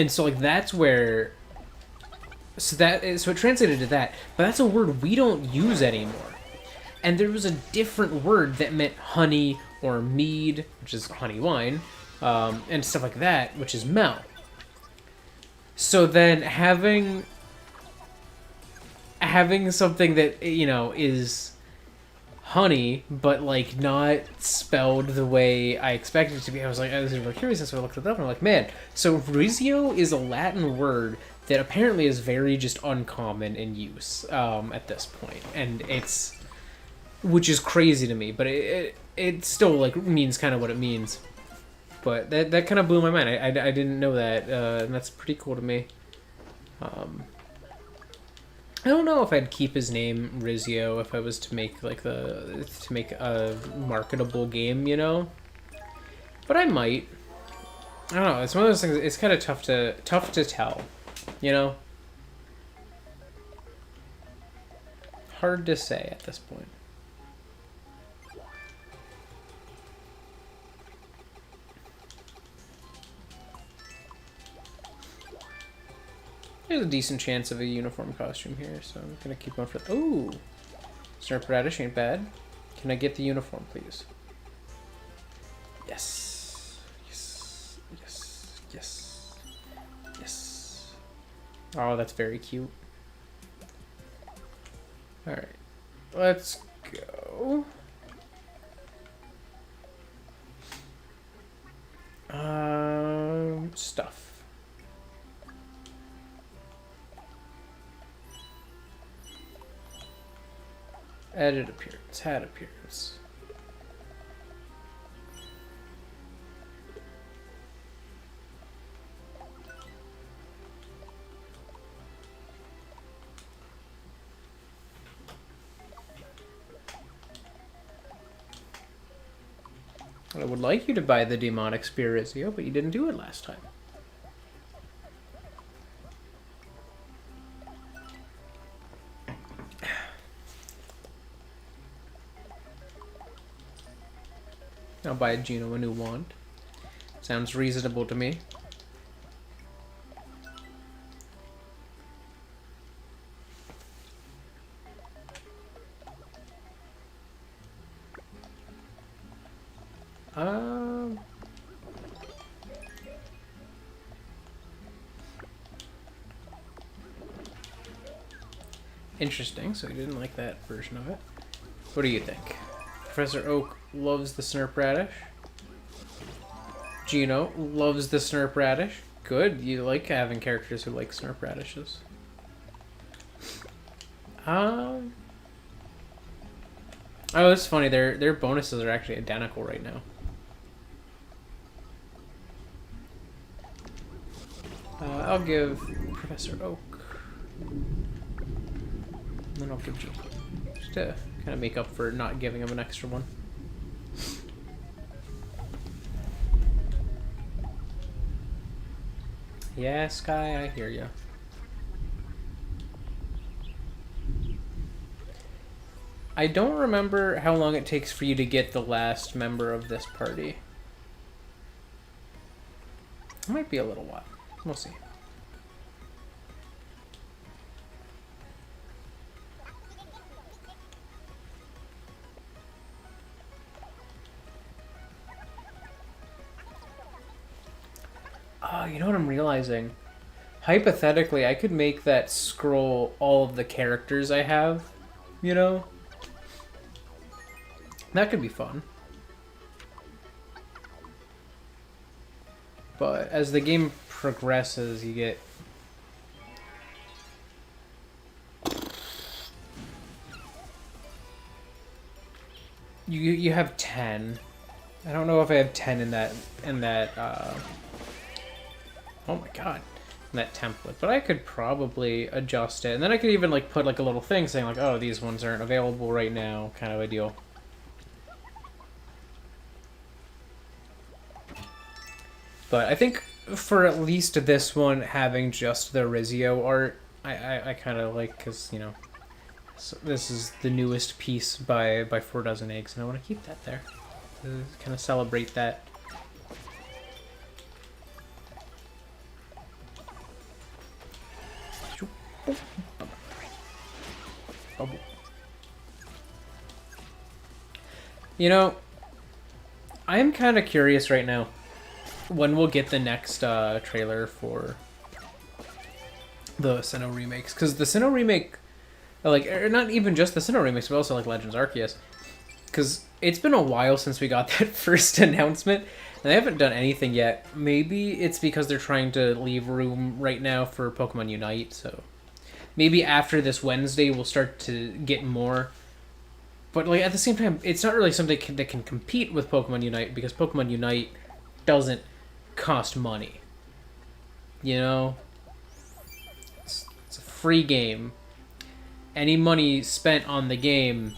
[SPEAKER 1] so, like, that's where... So it translated to that, but that's a word we don't use anymore. And there was a different word that meant honey or mead, which is honey wine, and stuff like that, which is mel. So then having something that, you know, is honey, but like not spelled the way I expected it to be, I was really curious, so I looked it up and I'm like, man, so Risio is a Latin word that apparently is very just uncommon in use at this point, and which is crazy to me, but it still like means kind of what it means. But that kind of blew my mind. I didn't know that, and that's pretty cool to me. I don't know if I'd keep his name Risio if I was to make like a marketable game, you know. But I might. I don't know. It's one of those things. It's kind of tough to tell, you know. Hard to say at this point. There's a decent chance of a uniform costume here, so I'm gonna keep going for. Ooh, Snurp Radish ain't bad. Can I get the uniform, please? Yes. Yes. Yes. Yes. Yes. Oh, that's very cute. All right, let's go. Stuff. Edit appearance, hat appearance. I would like you to buy the demonic spear, Risio, but you didn't do it last time. I'll buy Gino a new wand. Sounds reasonable to me. Interesting, so you didn't like that version of it. What do you think? Professor Oak loves the Snurp Radish. Gino loves the Snurp Radish. Good, you like having characters who like Snurp Radishes. Oh, it's funny, their bonuses are actually identical right now. I'll give Professor Oak. And then I'll give Gino. Just to kind of make up for not giving him an extra one. Yeah, Sky, I hear ya. I don't remember how long it takes for you to get the last member of this party. It might be a little while. We'll see. Oh, you know what I'm realizing? Hypothetically, I could make that scroll all of the characters I have, you know? That could be fun. But as the game progresses, you get... You have 10. I don't know if I have 10 in that oh my god, in that template. But I could probably adjust it. And then I could even like put like a little thing saying like, oh, these ones aren't available right now, kind of a deal. But I think for at least this one, having just the Risio art, I kind of like, because, you know, so this is the newest piece by 4 Dozen Eggs, and I want to keep that there. To kind of celebrate that. You know, I'm kind of curious right now when we'll get the next trailer for the Sinnoh remakes, because the Sinnoh remake, like, or not even just the Sinnoh remakes, but also like Legends Arceus, because it's been a while since we got that first announcement, and they haven't done anything yet. Maybe it's because they're trying to leave room right now for Pokemon Unite, so maybe after this Wednesday we'll start to get more. But like at the same time, it's not really something that can compete with Pokemon Unite, because Pokemon Unite doesn't cost money. You know? It's a free game. any money spent on the game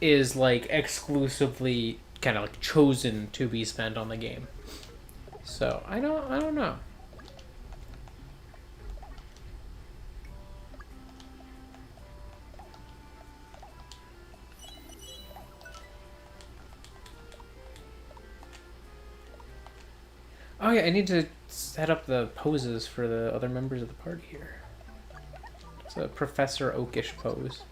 [SPEAKER 1] is like exclusively kind of like chosen to be spent on the game. So I don't know. Oh yeah, I need to set up the poses for the other members of the party here. It's a Professor Oakish pose.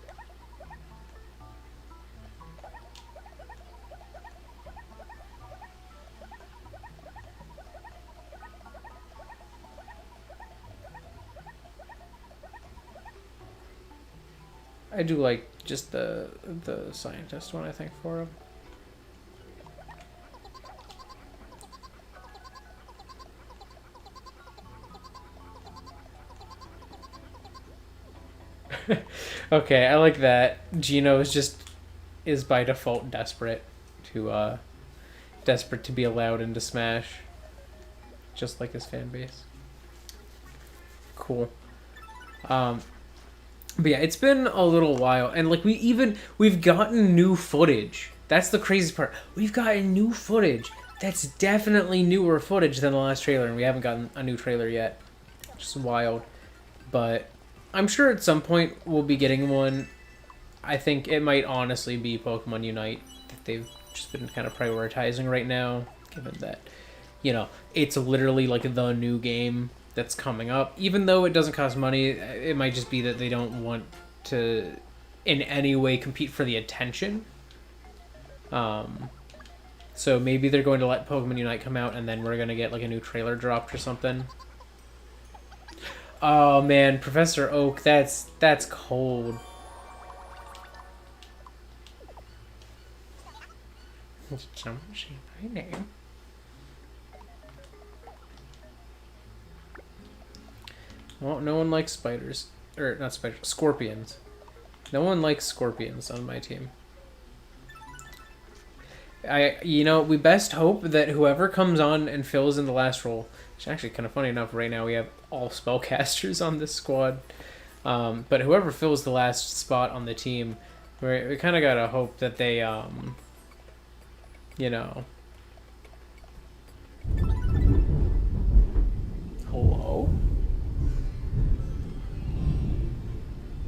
[SPEAKER 1] I do like just the scientist one, I think, for him. Okay, I like that. Gino is by default desperate to be allowed into Smash, just like his fan base. Cool. But yeah, it's been a little while, and like we've gotten new footage. That's the crazy part. We've gotten new footage. That's definitely newer footage than the last trailer, and we haven't gotten a new trailer yet. Just wild. But I'm sure at some point we'll be getting one. I think it might honestly be Pokemon Unite that they've just been kind of prioritizing right now, given that, you know, it's literally like the new game that's coming up. Even though it doesn't cost money, it might just be that they don't want to in any way compete for the attention. So maybe they're going to let Pokemon Unite come out and then we're going to get like a new trailer dropped or something. Oh man, Professor Oak, that's cold. Jump machine by name. Well, no one likes spiders. Or, not spiders, scorpions. No one likes scorpions on my team. You know, we best hope that whoever comes on and fills in the last role, which actually kind of funny enough, right now we have all spellcasters on this squad. But whoever fills the last spot on the team, we kind of gotta hope that they, you know. Hello?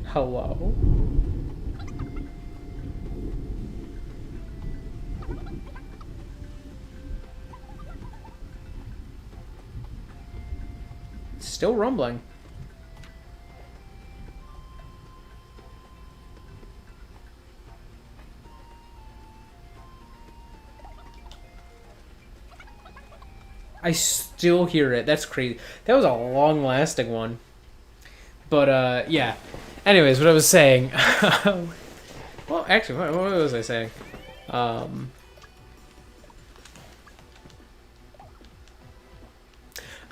[SPEAKER 1] Hello? Still rumbling. I still hear it. That's crazy. That was a long-lasting one. But, yeah. Anyways, what I was saying... well, actually, what was I saying?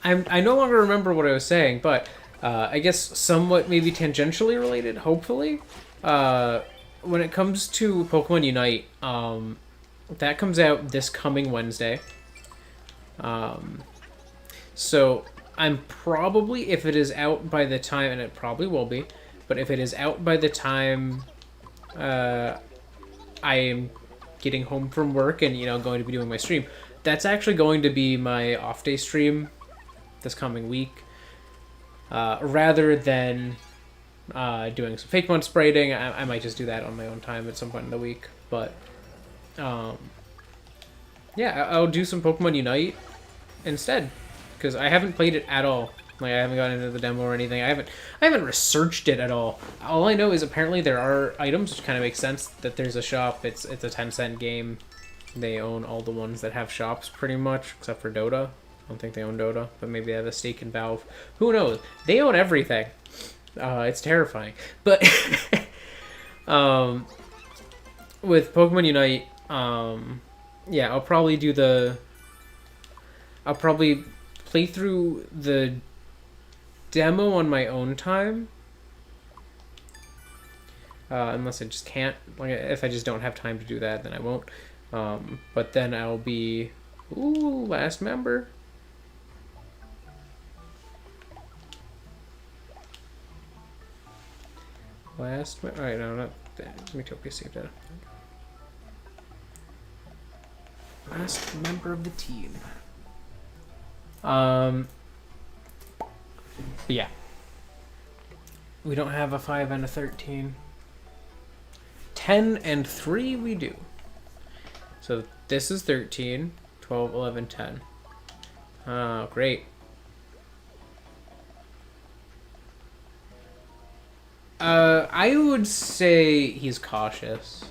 [SPEAKER 1] I no longer remember what I was saying, but I guess somewhat maybe tangentially related, hopefully. When it comes to Pokemon Unite, that comes out this coming Wednesday. So I'm probably, if it is out by the time, and it probably will be, but if it is out by the time I am getting home from work and, you know, going to be doing my stream, that's actually going to be my off-day stream this coming week, rather than doing some fake month spriting. I might just do that on my own time at some point in the week, but yeah, I'll do some Pokemon Unite instead, because I haven't played it at all. Like, I haven't gotten into the demo or anything. I haven't researched it at all. All I know is apparently there are items, which kind of makes sense that there's a shop. It's a 10-cent game. They own all the ones that have shops pretty much, except for Dota. I don't think they own Dota, but maybe they have a stake in Valve. Who knows? They own everything. It's terrifying. But with Pokemon Unite, yeah, I'll probably play through the demo on my own time. Unless I just can't. Like, if I just don't have time to do that, then I won't. But then I'll be... Ooh, last member. Last... Alright, no, not that. Miitopia saved it. Last member of the team. But yeah. We don't have a 5 and a 13. 10 and 3 we do. So this is 13, 12, 11, 10. Oh, great. I would say he's cautious.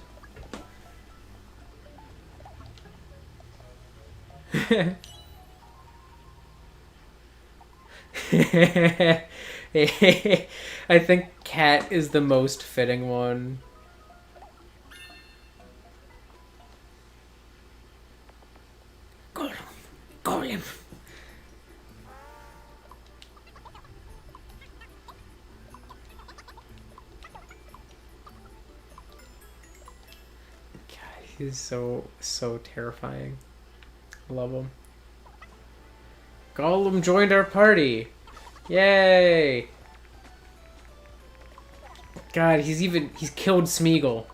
[SPEAKER 1] I think cat is the most fitting one. Golem. God, he's so terrifying. Love him. Golem joined our party. Yay! God, he's killed Smeagol.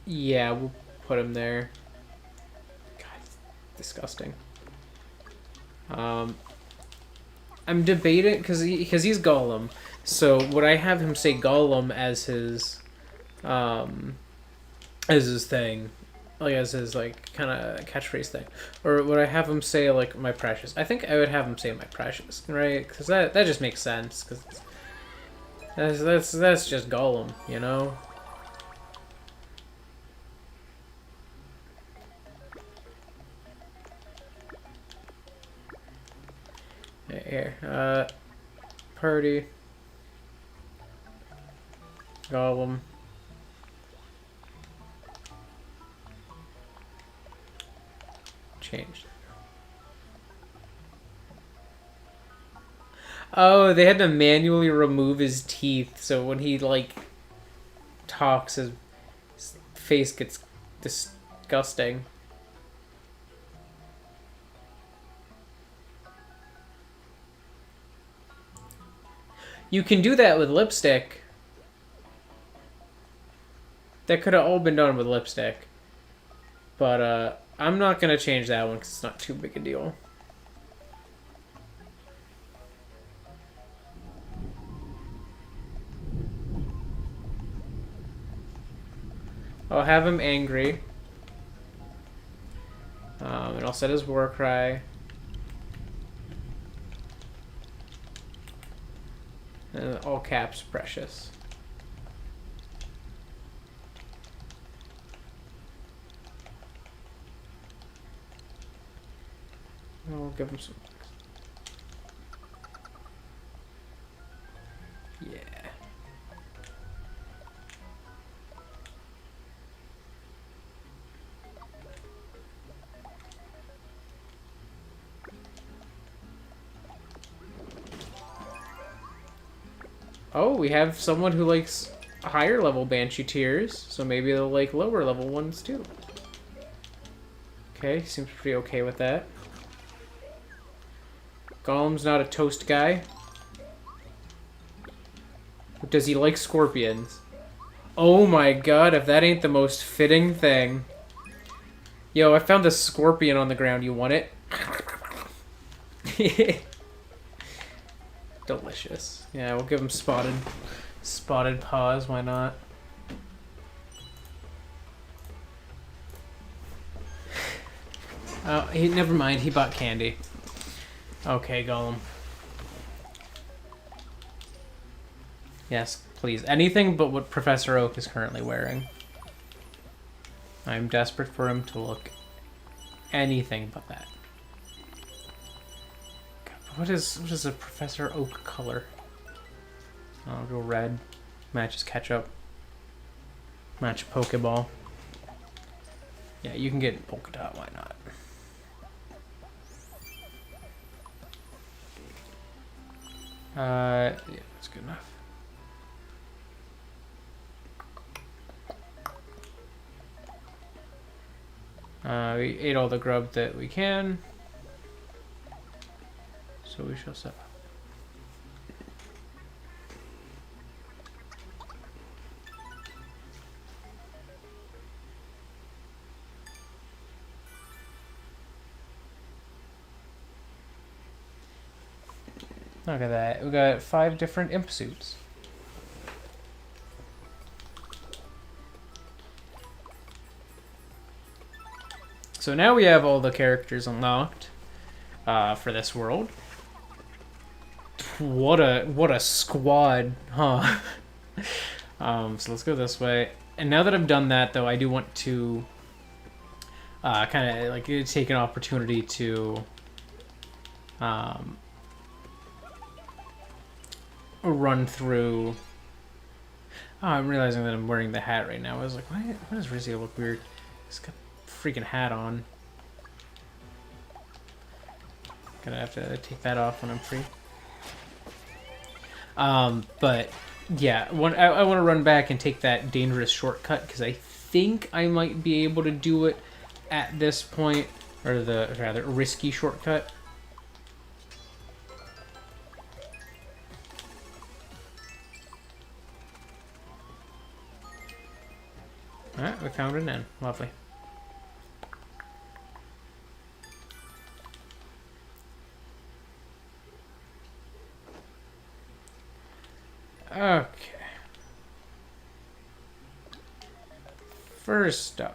[SPEAKER 1] Yeah, we'll put him there. God, disgusting. I'm debating because he's Gollum. So would I have him say Gollum as his thing, like as his like kind of catchphrase thing, or would I have him say like my precious? I think I would have him say my precious, right? Because that just makes sense. Because that's just Gollum, you know. Here, party, Gollum. Changed. Oh, they had to manually remove his teeth, so when he like talks, his face gets disgusting. You can do that with lipstick. That could have all been done with lipstick. But, I'm not going to change that one because it's not too big a deal. I'll have him angry. And I'll set his war cry. And all caps, precious. I'll give him some. Yeah. Oh, we have someone who likes higher level Banshee tiers, so maybe they'll like lower level ones too. Okay, seems pretty okay with that. Gollum's not a toast guy. But does he like scorpions? Oh my god, if that ain't the most fitting thing. Yo, I found a scorpion on the ground. You want it? Delicious. Yeah, we'll give him spotted paws. Why not? Oh, never mind. He bought candy. Okay, Gollum. Yes, please. Anything but what Professor Oak is currently wearing. I'm desperate for him to look anything but that. God, what is a Professor Oak color? I'll go red. Matches ketchup. Match Pokeball. Yeah, you can get polka dot. Why not? Yeah, that's good enough. We ate all the grub that we can. So we shall set up. Look at that. We got 5 different imp suits. So now we have all the characters unlocked for this world. What a squad, huh? So let's go this way. And now that I've done that, though, I do want to kind of like take an opportunity to run through. Oh, I'm realizing that I'm wearing the hat right now. I was like, why does Risio look weird? He's got a freaking hat on. Gonna have to take that off when I'm free. But yeah, I want to run back and take that dangerous shortcut because I think I might be able to do it at this point, or the rather risky shortcut. Alright, we found an inn. Lovely. Okay. First off.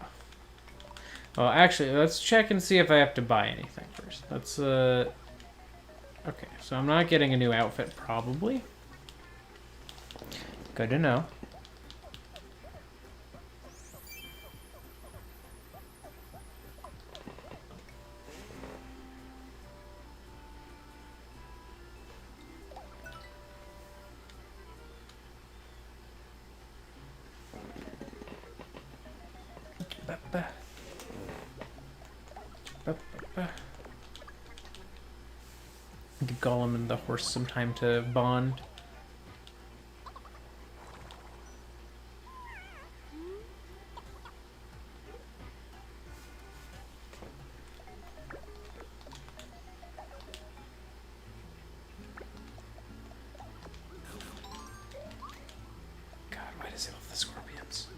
[SPEAKER 1] Well, actually, let's check and see if I have to buy anything first. Let's, okay, so I'm not getting a new outfit, probably. Good to know. Give Gollum and the horse some time to bond. God, why does it love the scorpions?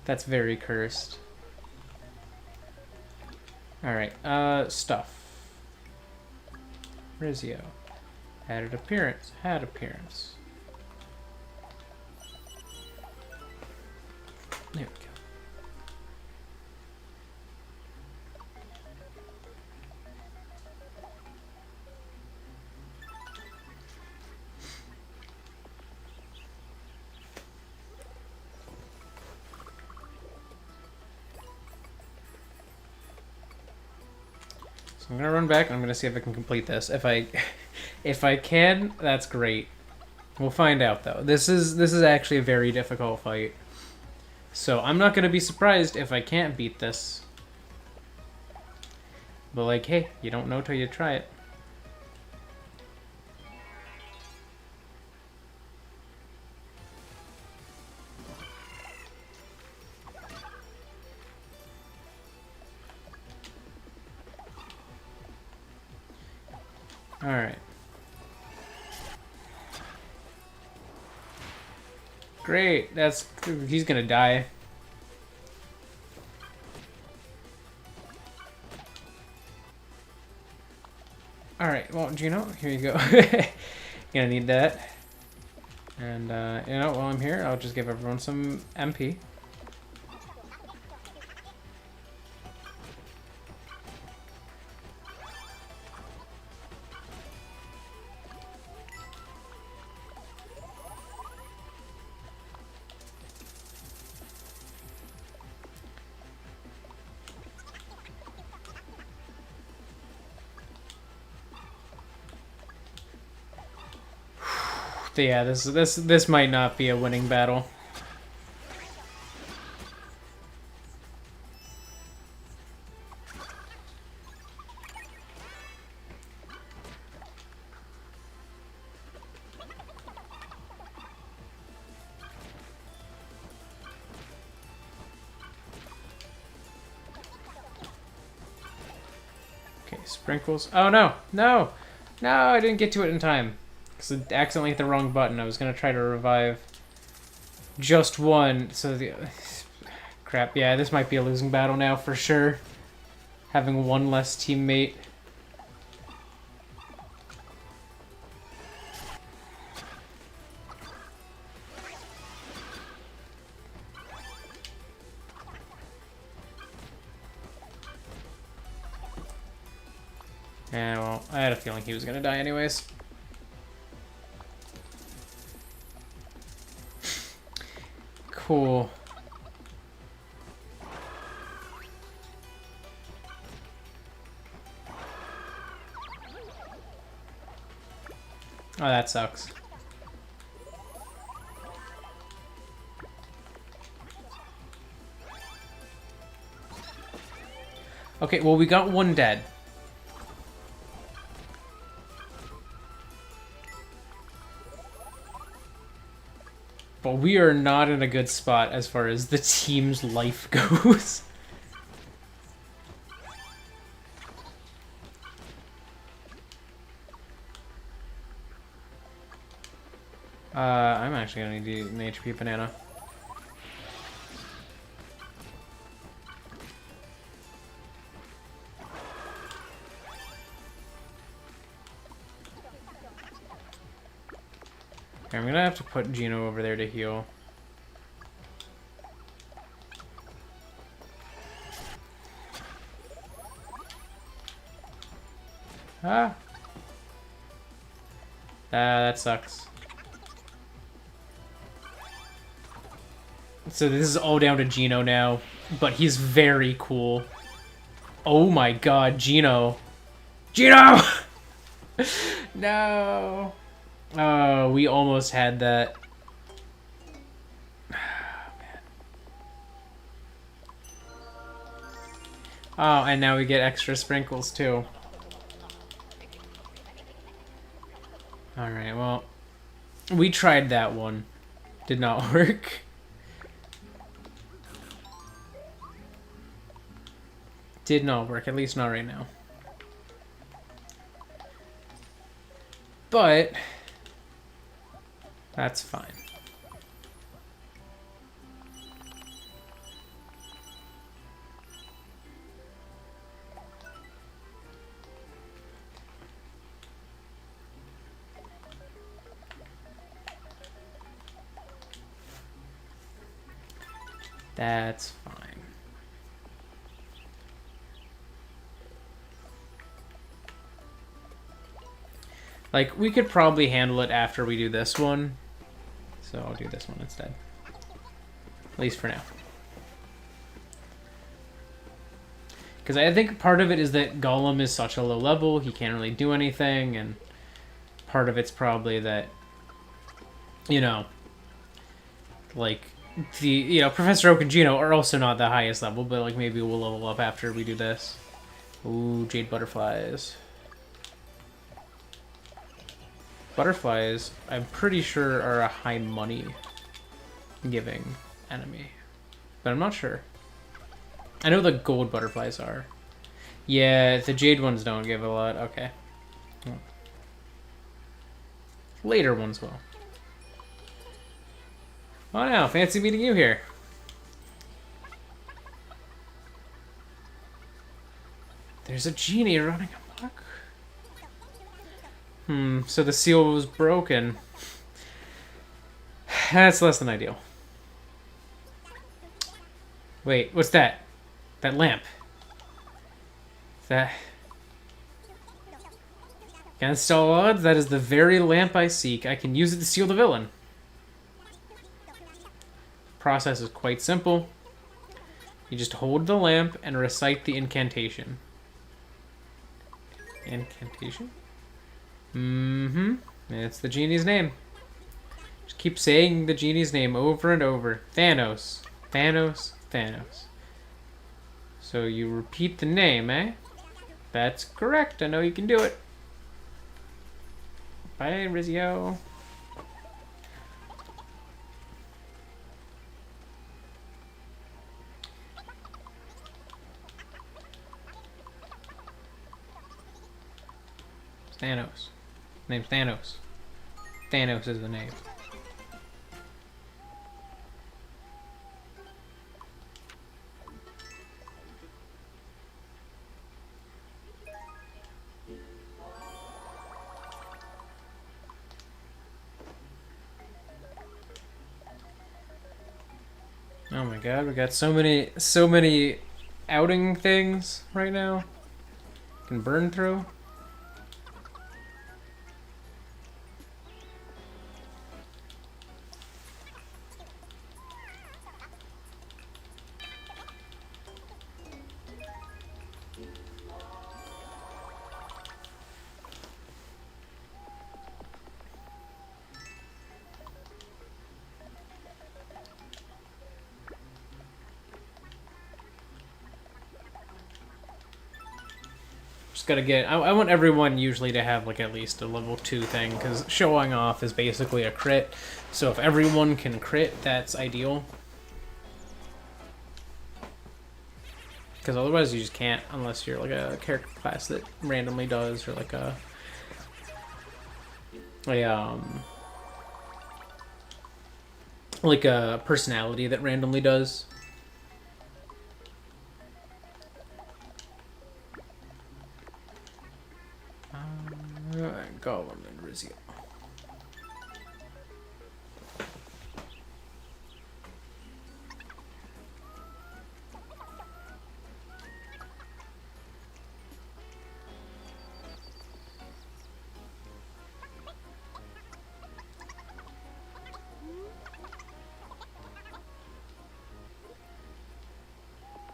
[SPEAKER 1] That's very cursed. Alright, stuff. Risio. Added appearance. Had appearance. There we go. I'm gonna run back and I'm gonna see if I can complete this. If I can, that's great. We'll find out though. This is actually a very difficult fight. So I'm not gonna be surprised if I can't beat this. But like, hey, you don't know till you try it. Alright. Great, he's gonna die. Alright, well, Gino, here you go. Gonna need that. And, you know, while I'm here, I'll just give everyone some MP. Yeah, this might not be a winning battle. sprinkles. Oh no, no, no! I didn't get to it in time because I accidentally hit the wrong button. I was gonna try to revive just one. So the crap. Yeah, this might be a losing battle now for sure. Having one less teammate. Yeah, well, I had a feeling he was gonna die anyways. Cool. Oh, that sucks. Okay, well, we got one dead. But we are not in a good spot as far as the team's life goes. I'm actually gonna need an HP banana. Okay, I'm gonna have to put Gino over there to heal. Ah. That sucks. So this is all down to Gino now, but he's very cool. Oh my god, Gino. Gino! No. Oh, we almost had that. Oh, and now we get extra sprinkles too. Alright, well, we tried that one. Did not work. Did not work, at least not right now. But that's fine. That's fine. Like, we could probably handle it after we do this one. So I'll do this one instead. At least for now. Because I think part of it is that Gollum is such a low level, he can't really do anything, and part of it's probably that, you know, like, Professor Oak and Gino are also not the highest level, but, like, maybe we'll level up after we do this. Ooh, jade butterflies. Butterflies, I'm pretty sure, are a high money giving enemy. But I'm not sure. I know the gold butterflies are. Yeah, the jade ones don't give a lot. Okay. Well, later ones will. Oh no, fancy meeting you here. There's a genie running amok. So the seal was broken. That's less than ideal. Wait, what's that? That lamp. That... Against all odds, that is the very lamp I seek. I can use it to seal the villain. Process is quite simple. You just hold the lamp and recite the incantation. Incantation? Mm-hmm. It's the genie's name. Just keep saying the genie's name over and over. Thanos. Thanos. Thanos. So you repeat the name, eh? That's correct. I know you can do it. Bye, Risio. Thanos. Name's Thanos. Thanos is the name. Oh my god, we got so many outing things right now. Can burn through. Just gotta get... I want everyone usually to have, like, at least a level 2 thing, because showing off is basically a crit. So if everyone can crit, that's ideal. Because otherwise you just can't, unless you're, like, a character class that randomly does, or, like, like a personality that randomly does. Gollum and Risio.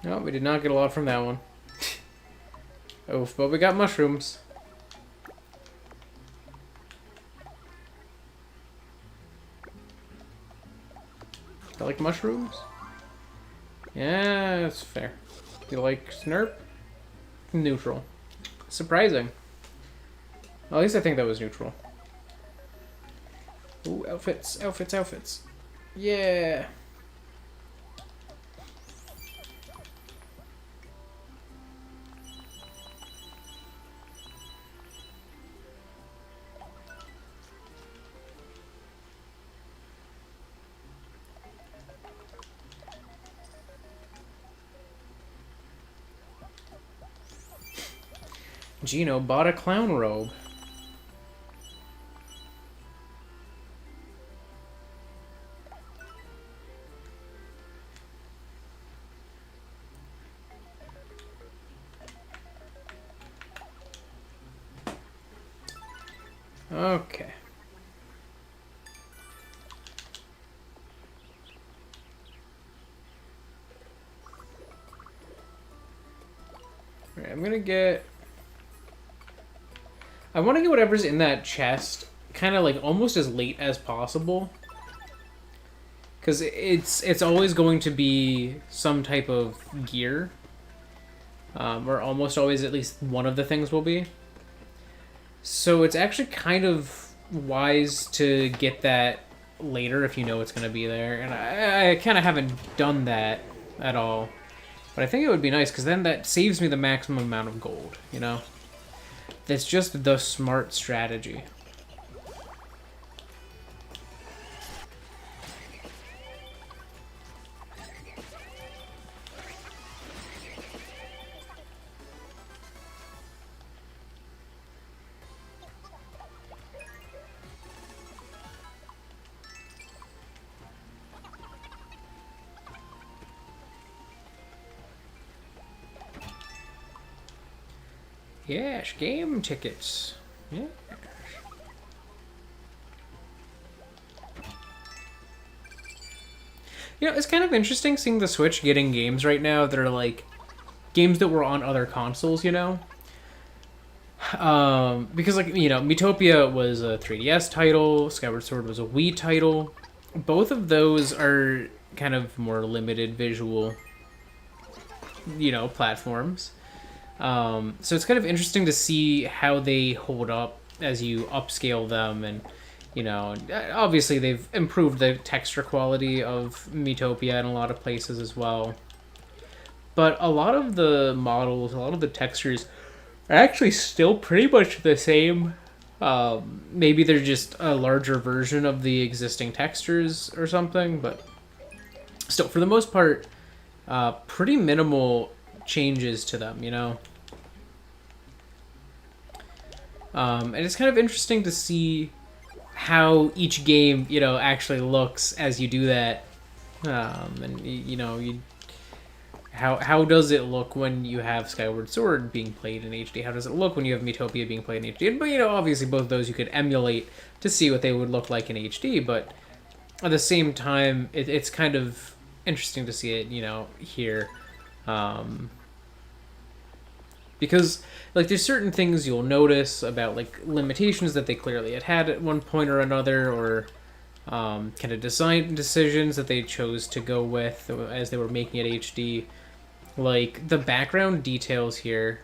[SPEAKER 1] No, we did not get a lot from that one. Oof, but we got mushrooms. I like mushrooms? Yeah, that's fair. You like Snurp? Neutral. Surprising. Well, at least I think that was neutral. Ooh, outfits, outfits, outfits. Yeah. Gino bought a clown robe. Okay. All right, I'm gonna get... I want to get whatever's in that chest kind of like almost as late as possible. Because it's always going to be some type of gear. Or almost always at least one of the things will be. So it's actually kind of wise to get that later if you know it's going to be there. And I kind of haven't done that at all. But I think it would be nice because then that saves me the maximum amount of gold, you know? That's just the smart strategy. Yes, game tickets. Yeah. You know, it's kind of interesting seeing the Switch getting games right now that are like games that were on other consoles, you know? Because, like, you know, Miitopia was a 3DS title, Skyward Sword was a Wii title. Both of those are kind of more limited visual, you know, platforms. So it's kind of interesting to see how they hold up as you upscale them, and you know, obviously they've improved the texture quality of Miitopia in a lot of places as well. But a lot of the models, a lot of the textures are actually still pretty much the same. Maybe they're just a larger version of the existing textures or something, but still, for the most part, pretty minimal changes to them, you know? And it's kind of interesting to see how each game, you know, actually looks as you do that. And, you know, how does it look when you have Skyward Sword being played in HD? How does it look when you have Miitopia being played in HD? But, you know, obviously both of those you could emulate to see what they would look like in HD, but at the same time, it's kind of interesting to see it, you know, here. Because, like, there's certain things you'll notice about, like, limitations that they clearly had at one point or another, or kind of design decisions that they chose to go with as they were making it HD. Like, the background details here,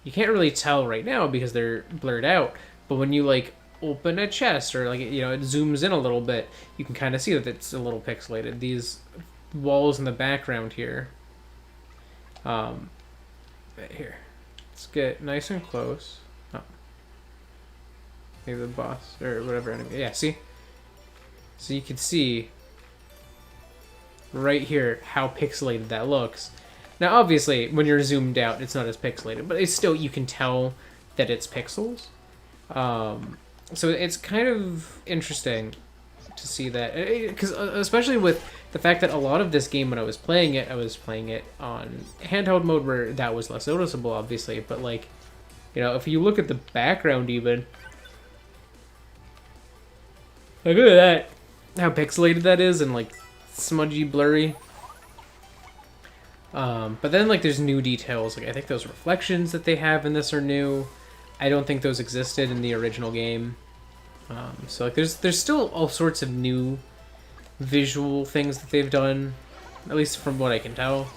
[SPEAKER 1] you can't really tell right now because they're blurred out, but when you, like, open a chest or, like, you know, it zooms in a little bit, you can kind of see that it's a little pixelated. These walls in the background here, right here, let's get nice and close. Oh. Maybe the boss or whatever enemy. Yeah, see? So you can see right here how pixelated that looks. Now, obviously, when you're zoomed out, it's not as pixelated, but it's still, you can tell that it's pixels. So it's kind of interesting to see that, because especially with the fact that a lot of this game, when I was playing it on handheld mode where that was less noticeable, obviously, but, like, you know, if you look at the background even, look at that, how pixelated that is and, like, smudgy, blurry. But then, like, there's new details. Like, I think those reflections that they have in this are new. I don't think those existed in the original game. So, like, there's still all sorts of new visual things that they've done, at least from what I can tell.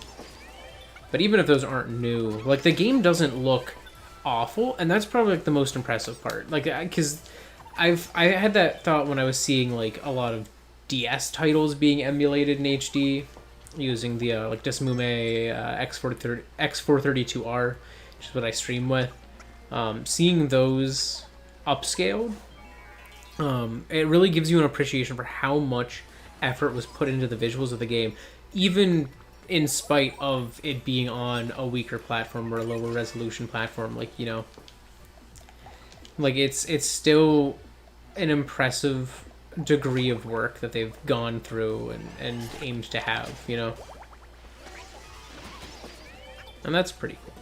[SPEAKER 1] But even if those aren't new, like, the game doesn't look awful, and that's probably, like, the most impressive part. Like, because I had that thought when I was seeing, like, a lot of DS titles being emulated in HD using the like Desmume X432R, which is what I stream with. Seeing those upscaled, it really gives you an appreciation for how much effort was put into the visuals of the game, even in spite of it being on a weaker platform or a lower resolution platform. Like, you know, like it's still an impressive degree of work that they've gone through and aimed to have, you know? And that's pretty cool.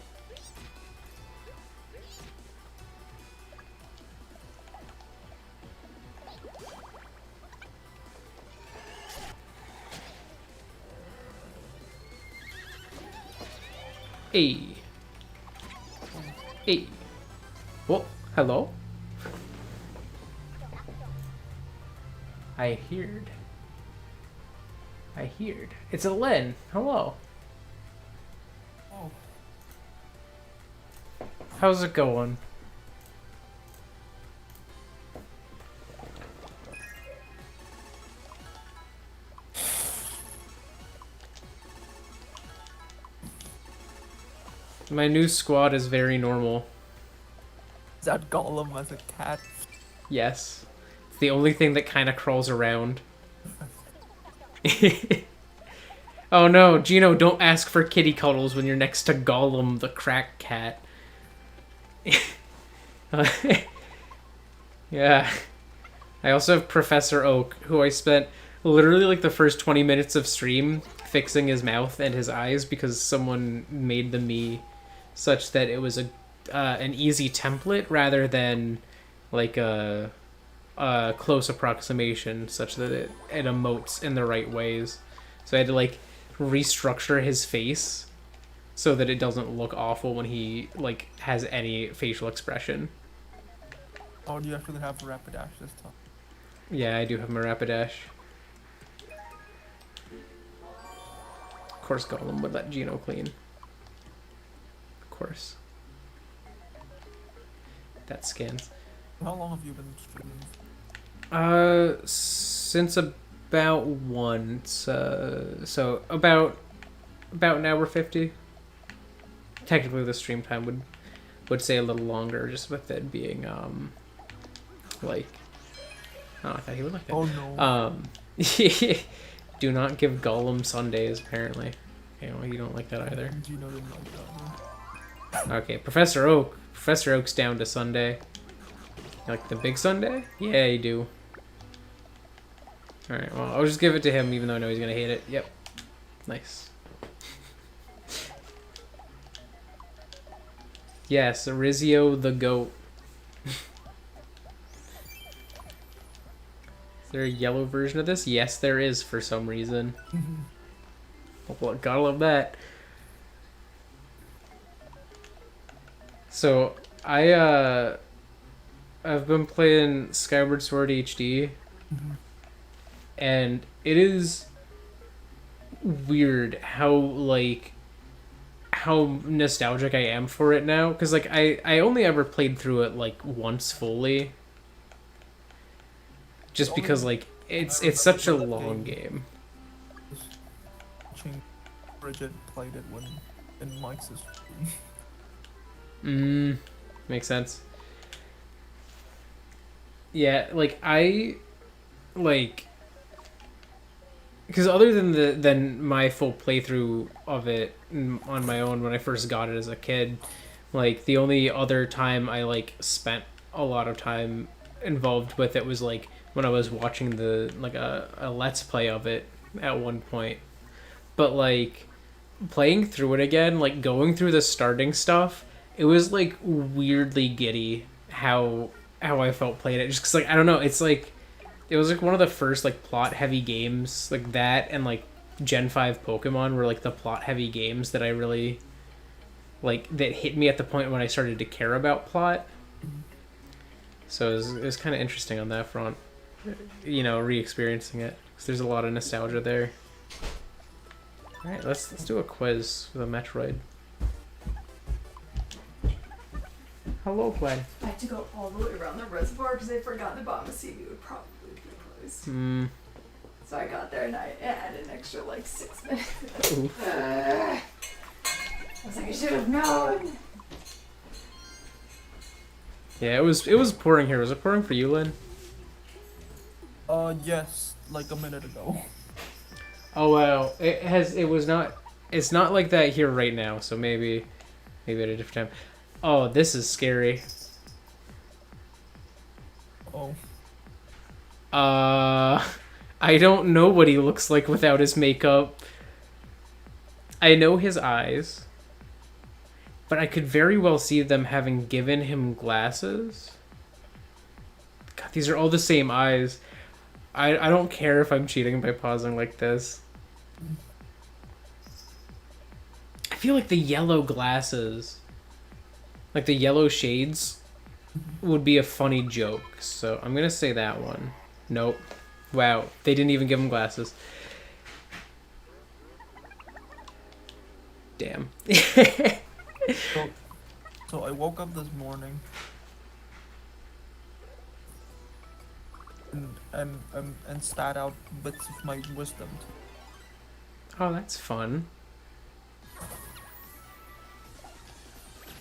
[SPEAKER 1] Hey. Hey. Oh, hello? I heard. It's a Len. Hello.
[SPEAKER 2] Oh.
[SPEAKER 1] How's it going? My new squad is very normal.
[SPEAKER 2] Is that Gollum as a cat?
[SPEAKER 1] Yes. It's the only thing that kind of crawls around. Oh no, Gino, don't ask for kitty cuddles when you're next to Gollum the crack cat. Yeah. I also have Professor Oak, who I spent literally like the first 20 minutes of stream fixing his mouth and his eyes because someone made the me such that it was an easy template rather than like a close approximation such that it emotes in the right ways. So I had to like restructure his face so that it doesn't look awful when he like has any facial expression.
[SPEAKER 2] Oh, do you actually have a Rapidash this time?
[SPEAKER 1] Yeah, I do have my Rapidash. Of course Gollum would let Gino clean. Of course. That skins.
[SPEAKER 2] How long have you been streaming?
[SPEAKER 1] Since about once, so about an hour 50. technically the stream time would say a little longer, just with it being like. Oh, I thought he would like that.
[SPEAKER 2] Oh no.
[SPEAKER 1] Do not give Gollum Sundays, apparently. Okay, well, you don't like that either.
[SPEAKER 2] Gino didn't like that.
[SPEAKER 1] Okay, Professor Oak. Professor Oak's down to Sunday. You like the big Sunday? Yeah, you do. Alright, well, I'll just give it to him, even though I know he's gonna hate it. Yep. Nice. Yes, Risio the goat. Is there a yellow version of this? Yes, there is for some reason. Well, gotta love that. So, I've been playing Skyward Sword HD, and it is weird how nostalgic I am for it now. Because, like, I only ever played through it, like, once fully. Just because, like, it's such a long game.
[SPEAKER 2] Bridget played it when in Mike's stream.
[SPEAKER 1] Makes sense. Yeah, like, because other than my full playthrough of it on my own when I first got it as a kid, like, the only other time I, like, spent a lot of time involved with it was, like, when I was watching a Let's Play of it at one point. But, like, playing through it again, like, going through the starting stuff, it was, like, weirdly giddy how I felt playing it. Just because, like, I don't know, it's, like, it was, like, one of the first, like, plot-heavy games, like, that and, like, Gen 5 Pokemon were, like, the plot-heavy games that I really, like, that hit me at the point when I started to care about plot. So it was kind of interesting on that front, you know, re-experiencing it, because there's a lot of nostalgia there. Alright, let's do a quiz with a Metroid. Hello, Glenn.
[SPEAKER 3] I had to go all the way around the reservoir because I forgot the Bombacini would probably be closed. So I got there and I had an extra like 6 minutes. I was like, I should have known.
[SPEAKER 1] Yeah, it was pouring here. Was it pouring for you, Lynn?
[SPEAKER 2] Yes, like a minute ago.
[SPEAKER 1] Oh wow, it's not like that here right now, so maybe at a different time. Oh, this is scary.
[SPEAKER 2] Oh.
[SPEAKER 1] I don't know what he looks like without his makeup. I know his eyes, but I could very well see them having given him glasses. God, these are all the same eyes. I don't care if I'm cheating by pausing like this. I feel like the yellow glasses, like the yellow shades, would be a funny joke. So I'm gonna say that one. Nope. Wow, they didn't even give him glasses. Damn.
[SPEAKER 2] So I woke up this morning and stat out bits of my wisdom.
[SPEAKER 1] Oh, that's fun.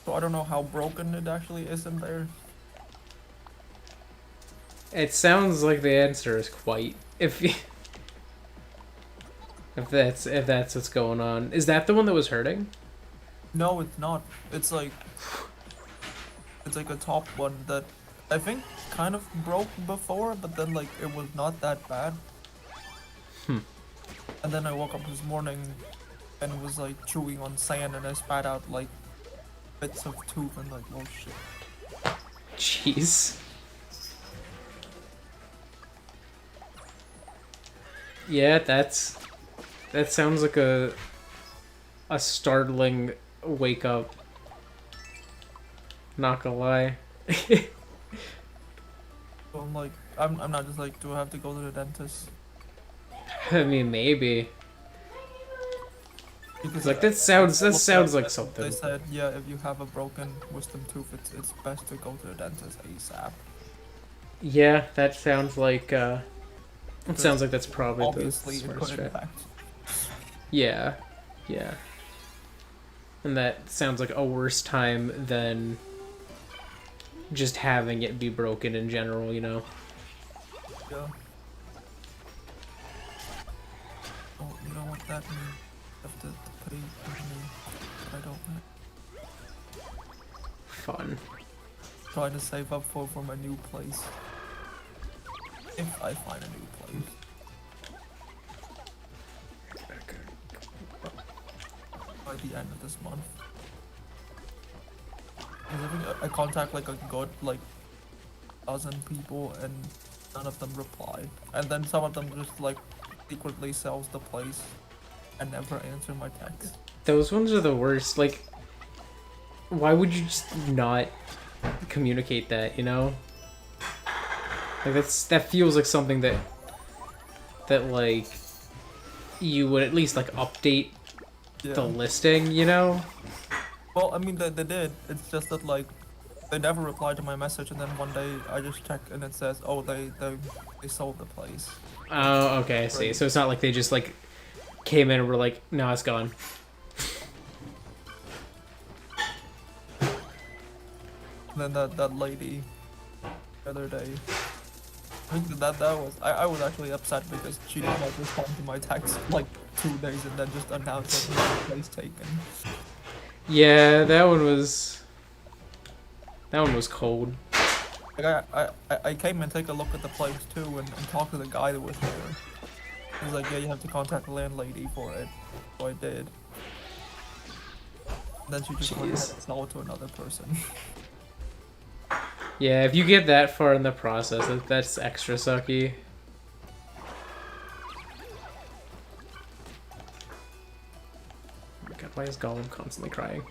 [SPEAKER 2] So I don't know how broken it actually is in there.
[SPEAKER 1] It sounds like the answer is quite. If that's what's going on. Is that the one that was hurting?
[SPEAKER 2] No, it's not. It's like a top one that I think kind of broke before, but then like it was not that bad. And then I woke up this morning and was like chewing on sand and I spat out like bits of tooth and like, oh shit.
[SPEAKER 1] Jeez. Yeah, that sounds like a startling wake up. Not gonna lie.
[SPEAKER 2] So I'm like, I'm not just like, do I have to go to the dentist?
[SPEAKER 1] I mean, maybe.
[SPEAKER 2] Because
[SPEAKER 1] Like that sounds like
[SPEAKER 2] they
[SPEAKER 1] something.
[SPEAKER 2] said, yeah, if you have a broken wisdom tooth, it's best to go to the dentist ASAP.
[SPEAKER 1] Yeah, that sounds like it sounds like that's probably the
[SPEAKER 2] Obviously, it
[SPEAKER 1] smart
[SPEAKER 2] could
[SPEAKER 1] strat.
[SPEAKER 2] impact.
[SPEAKER 1] Yeah, yeah. And that sounds like a worse time than just having it be broken in general, you know?
[SPEAKER 2] Yeah. Oh, you know what that means? Have to pay money. I don't know.
[SPEAKER 1] Fun.
[SPEAKER 2] Trying to save up for my new place. If I find a new place. By the end of this month. 'Cause I think I contact like a good like 1,000 people and none of them reply. And then some of them just like secretly sells the place and never answer my text.
[SPEAKER 1] Those ones are the worst. Like, why would you just not communicate that, you know? Like, that feels like something that like you would at least like update the listing, you know?
[SPEAKER 2] Well, I mean they did. It's just that like they never replied to my message, and then one day I just check and it says, oh, they sold the place.
[SPEAKER 1] Oh, okay, I see. So it's not like they just like came in and were like, no, it's gone.
[SPEAKER 2] And then that lady the other day, I think that was I was actually upset because she didn't like respond to my text like 2 days and then just announced that the place taken.
[SPEAKER 1] Yeah, that one was cold.
[SPEAKER 2] Like I came and take a look at the place too and talk to the guy that was there. He was like, yeah, you have to contact the landlady for it. So I did. Then she just went ahead and sold it to another person.
[SPEAKER 1] Yeah, if you get that far in the process, that's extra sucky. Oh my god, why is Gollum constantly crying?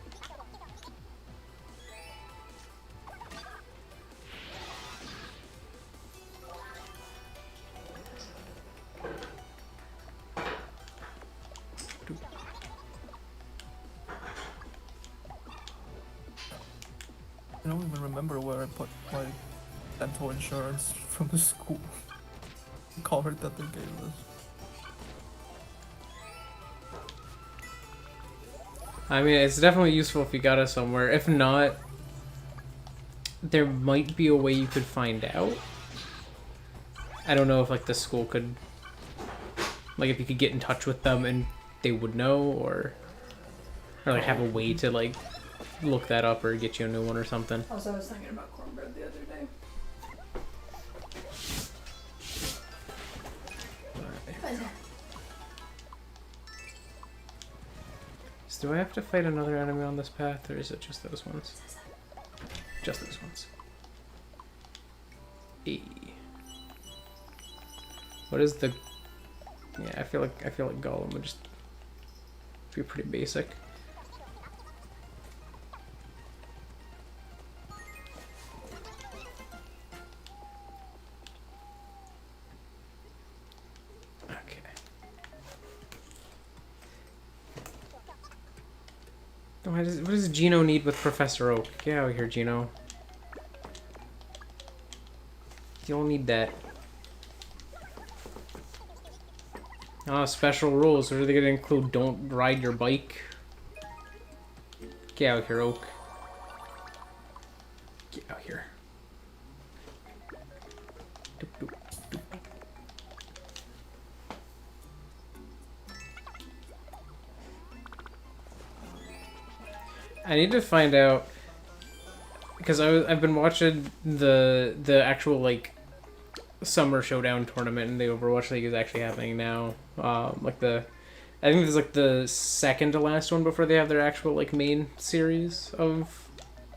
[SPEAKER 2] I don't even remember where I put my dental insurance from the school card that they gave us.
[SPEAKER 1] I mean, it's definitely useful if you got it somewhere. If not, there might be a way you could find out. I don't know if like the school could, like if you could get in touch with them and they would know, or like have a way to like look that up or get you a new one or something.
[SPEAKER 3] Also, I was thinking about cornbread the other day.
[SPEAKER 1] So do I have to fight another enemy on this path, or is it just those ones? Just those ones. E. What is the? Yeah, I feel like Gollum would just be pretty basic. What does Gino need with Professor Oak? Get out of here, Gino. You don't need that. Ah, special rules. What are they going to include? Don't ride your bike? Get out here, Oak. Get out here. Doop, doop, doop. I need to find out, because I've been watching the actual like Summer Showdown tournament, and the Overwatch League is actually happening now. Like I think there's like the second to last one before they have their actual like main series of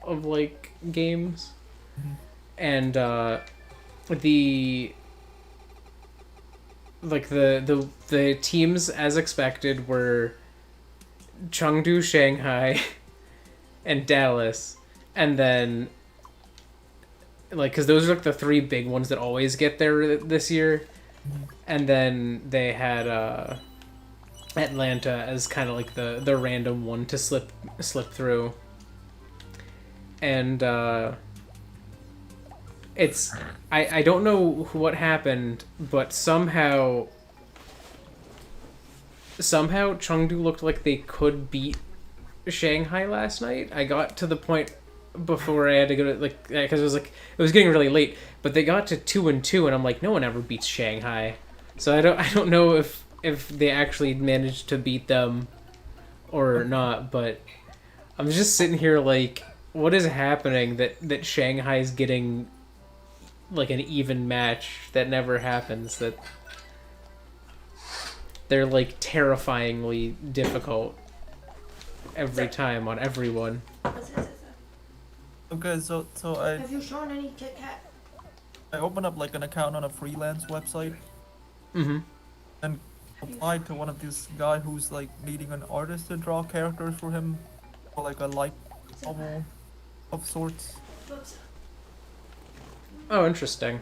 [SPEAKER 1] like games, and the teams as expected were Chengdu, Shanghai, and Dallas, and then like because those are like the three big ones that always get there this year, and then they had Atlanta as kind of like the random one to slip through, and it's I don't know what happened, but somehow Chengdu looked like they could beat Shanghai last night. I got to the point before I had to go to because it was getting really late. But they got to 2-2, and I'm like, no one ever beats Shanghai. So I don't know if they actually managed to beat them or not. But I'm just sitting here like, what is happening that Shanghai's getting like an even match that never happens? That they're like terrifyingly difficult every time on everyone.
[SPEAKER 2] Okay, so
[SPEAKER 4] Have you shown any Kit Kat?
[SPEAKER 2] I opened up like an account on a freelance website
[SPEAKER 1] Mm-hmm.
[SPEAKER 2] and applied to one of these guy who's like needing an artist to draw characters for him, or like a light novel of sorts.
[SPEAKER 4] Whoops.
[SPEAKER 1] Oh, interesting.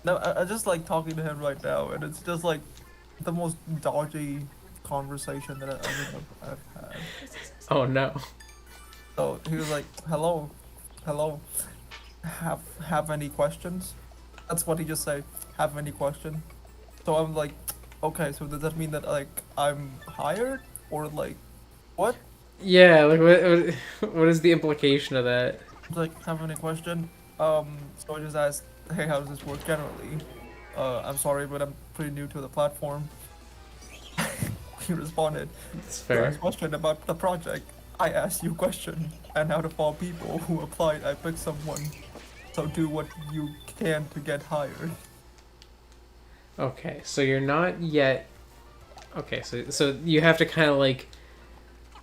[SPEAKER 2] No, I just like talking to him right now, and it's just like the most dodgy conversation that I've had.
[SPEAKER 1] Oh no.
[SPEAKER 2] So he was like, "Hello, hello, have any questions?" That's what he just said. Have any question? So I'm like, okay. So does that mean that like I'm hired or like what?
[SPEAKER 1] Yeah, like what is the implication of that?
[SPEAKER 2] He's like, have any question? So I just asked, hey, how does this work generally? I'm sorry, but I'm pretty new to the platform. He responded,
[SPEAKER 1] That's
[SPEAKER 2] you
[SPEAKER 1] fair.
[SPEAKER 2] asked question about the project. I asked you question, and out of all people who applied, I picked someone. So do what you can to get hired.
[SPEAKER 1] Okay, so you're not yet. Okay, so you have to kind of like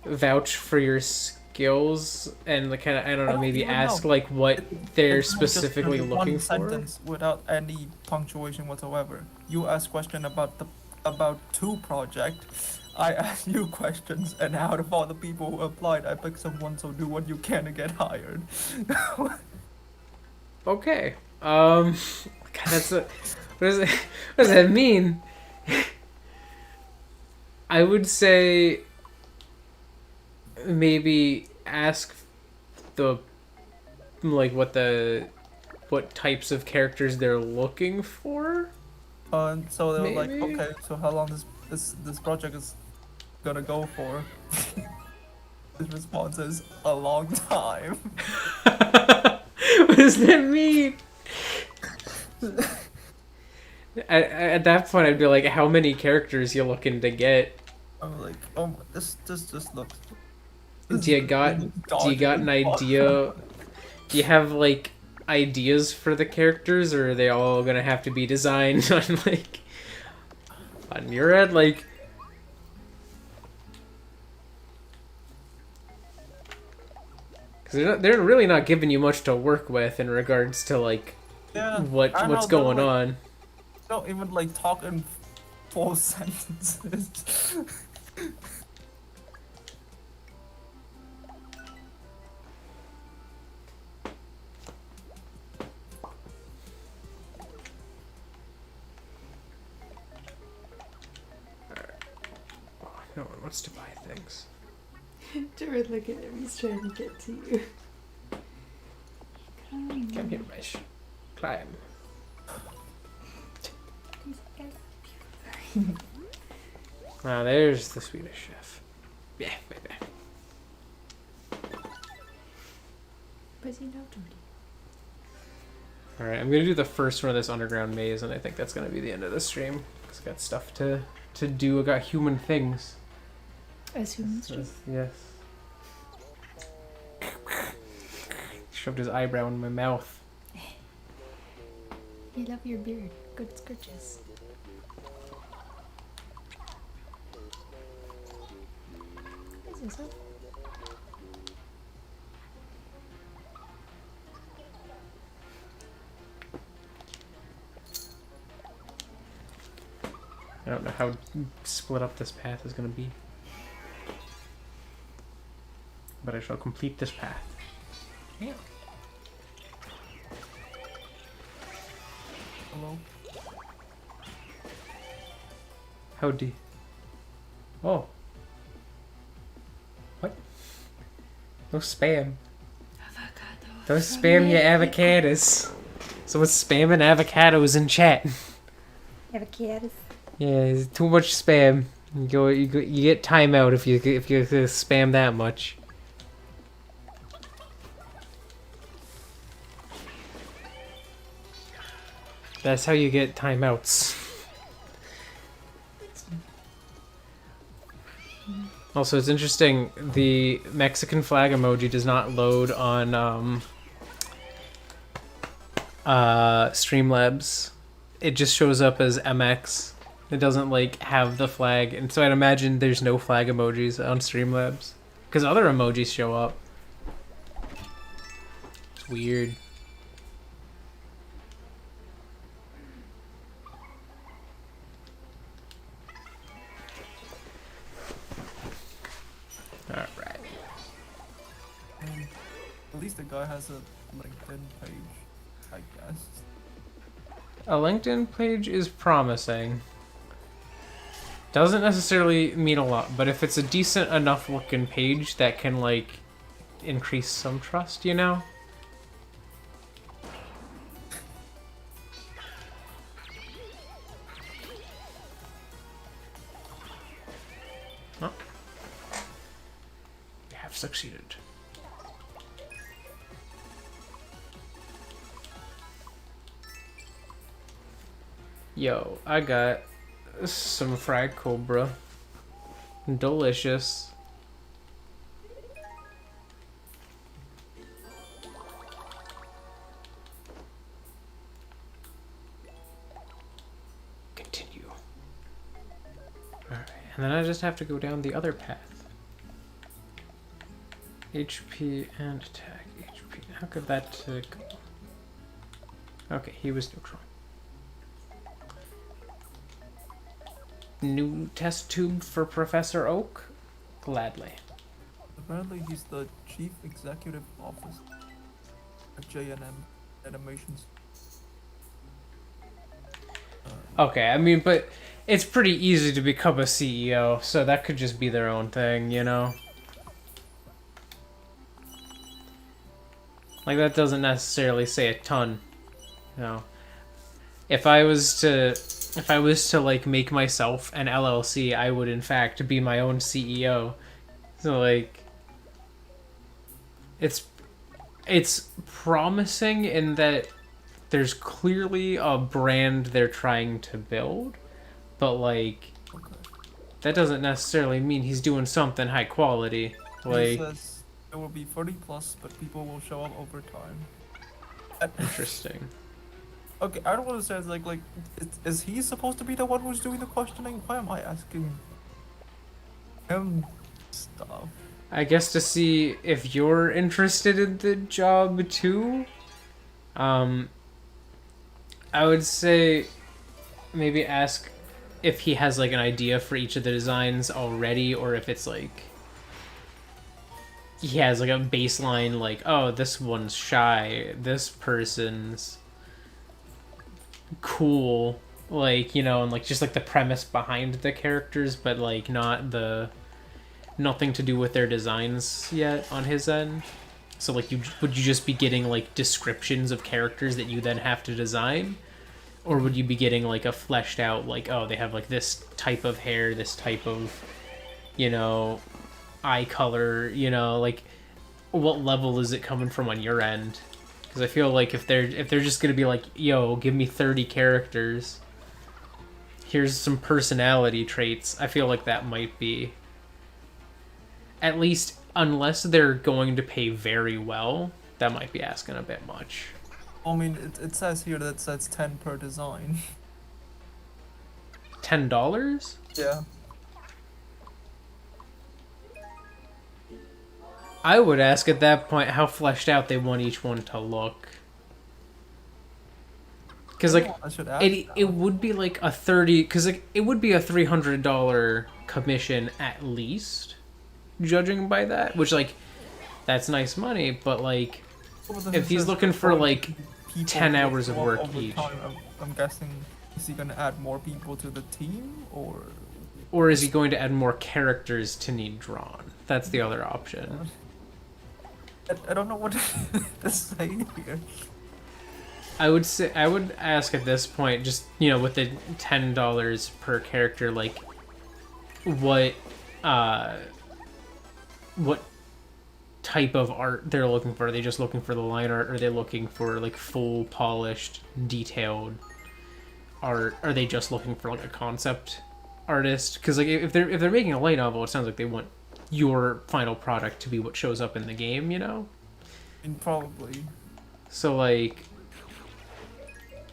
[SPEAKER 1] vouch for your skills and like kind of I don't know maybe
[SPEAKER 2] even
[SPEAKER 1] ask
[SPEAKER 2] know.
[SPEAKER 1] like what they're
[SPEAKER 2] It's not just
[SPEAKER 1] specifically
[SPEAKER 2] there's
[SPEAKER 1] looking
[SPEAKER 2] one
[SPEAKER 1] for.
[SPEAKER 2] sentence without any punctuation whatsoever. You ask question about two project. I ask you questions, and out of all the people who applied, I picked someone. So do what you can to get hired.
[SPEAKER 1] Okay. God, that's a. What does it, what does that mean? I would say maybe ask the like what types of characters they're looking for.
[SPEAKER 2] And so they were like,
[SPEAKER 1] Maybe.
[SPEAKER 2] okay, so how long this project is gonna go for? His response is a long time.
[SPEAKER 1] What does that mean? At that point, I'd be like, how many characters you looking to get?
[SPEAKER 2] I'm like, oh, this just looks.
[SPEAKER 1] Do you got an idea? Do you have like ideas for the characters, or are they all gonna have to be designed on like on your end? Like, because they're really not giving you much to work with in regards to like
[SPEAKER 2] Yeah, I
[SPEAKER 1] what's
[SPEAKER 2] know, they're,
[SPEAKER 1] going
[SPEAKER 2] like,
[SPEAKER 1] on.
[SPEAKER 2] Don't even like talk in full sentences.
[SPEAKER 1] No one wants to buy things.
[SPEAKER 3] Jared, look at him. He's trying to get to you.
[SPEAKER 1] Come here, Mish. Climb. Ah, there's the Swedish chef. Yeah, baby. Alright, I'm gonna do the first one of this underground maze, and I think that's gonna be the end of the stream. Because I got stuff to do. I got human things.
[SPEAKER 3] As humans do.
[SPEAKER 1] Yes. Shoved his eyebrow in my mouth.
[SPEAKER 3] You love your beard. Good scratches. Is this
[SPEAKER 1] I don't know how split up this path is gonna be. But I shall complete this path.
[SPEAKER 3] Yeah.
[SPEAKER 2] Hello.
[SPEAKER 1] Howdy. Oh. What? No spam.
[SPEAKER 3] avocado?
[SPEAKER 1] Don't spam your avocados. Someone's spamming avocados in chat.
[SPEAKER 3] Avocados.
[SPEAKER 1] Yeah, there's too much spam. You get timeout if you spam that much. That's how you get timeouts. Also, it's interesting, the Mexican flag emoji does not load on Streamlabs. It just shows up as MX. It doesn't like have the flag, and so I'd imagine there's no flag emojis on Streamlabs because other emojis show up. It's weird. All right.
[SPEAKER 2] At least the guy has a LinkedIn page, I guess.
[SPEAKER 1] A LinkedIn page is promising. Doesn't necessarily mean a lot, but if it's a decent enough looking page that can like increase some trust, you know? Oh. We have succeeded. Yo, I got some fried cobra. Delicious. Continue. Alright, and then I just have to go down the other path. HP and attack. HP. How could that go? Okay, he was neutral. New test tube for Professor Oak? Gladly.
[SPEAKER 2] Apparently he's the chief executive officer at J&M Animations.
[SPEAKER 1] Okay, I mean, but it's pretty easy to become a CEO, so that could just be their own thing, you know? Like, that doesn't necessarily say a ton, you know? If I was to like make myself an LLC, I would in fact be my own CEO. So like, it's promising in that there's clearly a brand they're trying to build, but like, that doesn't necessarily mean he's doing something high quality. Like,
[SPEAKER 2] He says it will be 40 plus, but people will show up over time.
[SPEAKER 1] interesting.
[SPEAKER 2] Okay, I don't want to say it's like is he supposed to be the one who's doing the questioning? Why am I asking him stuff?
[SPEAKER 1] I guess to see if you're interested in the job too. I would say maybe ask if he has like an idea for each of the designs already, or if it's like he has like a baseline, like, oh, this one's shy, this person's cool, like, you know, and like just like the premise behind the characters, but like nothing to do with their designs yet on his end. So like, would you just be getting like descriptions of characters that you then have to design, or would you be getting like a fleshed out, like, oh, they have like this type of hair, this type of, you know, eye color, you know, like what level is it coming from on your end? Because I feel like if they're just gonna be like, yo, give me 30 characters, here's some personality traits, I feel like that might be, at least unless they're going to pay very well, that might be asking a bit much.
[SPEAKER 2] I mean, it says here that it says 10 per design.
[SPEAKER 1] $10?
[SPEAKER 2] Yeah.
[SPEAKER 1] I would ask at that point how fleshed out they want each one to look. Because like,
[SPEAKER 2] I should ask
[SPEAKER 1] it would be like a 30, because like it would be a $300 commission at least, judging by that, which like, that's nice money, but like, if he's looking for like 10 hours of work each.
[SPEAKER 2] I'm guessing, is he gonna add more people to the team, or?
[SPEAKER 1] Or is he going to add more characters to need drawn? That's the other option.
[SPEAKER 2] I don't know what to say here.
[SPEAKER 1] I would ask at this point, just, you know, with the $10 per character, like, what what type of art they're looking for. Are they just looking for the line art? Or are they looking for like full polished, detailed art? Are they just looking for like a concept artist? Because like if they're making a light novel, it sounds like they want your final product to be what shows up in the game, you know?
[SPEAKER 2] And probably.
[SPEAKER 1] So like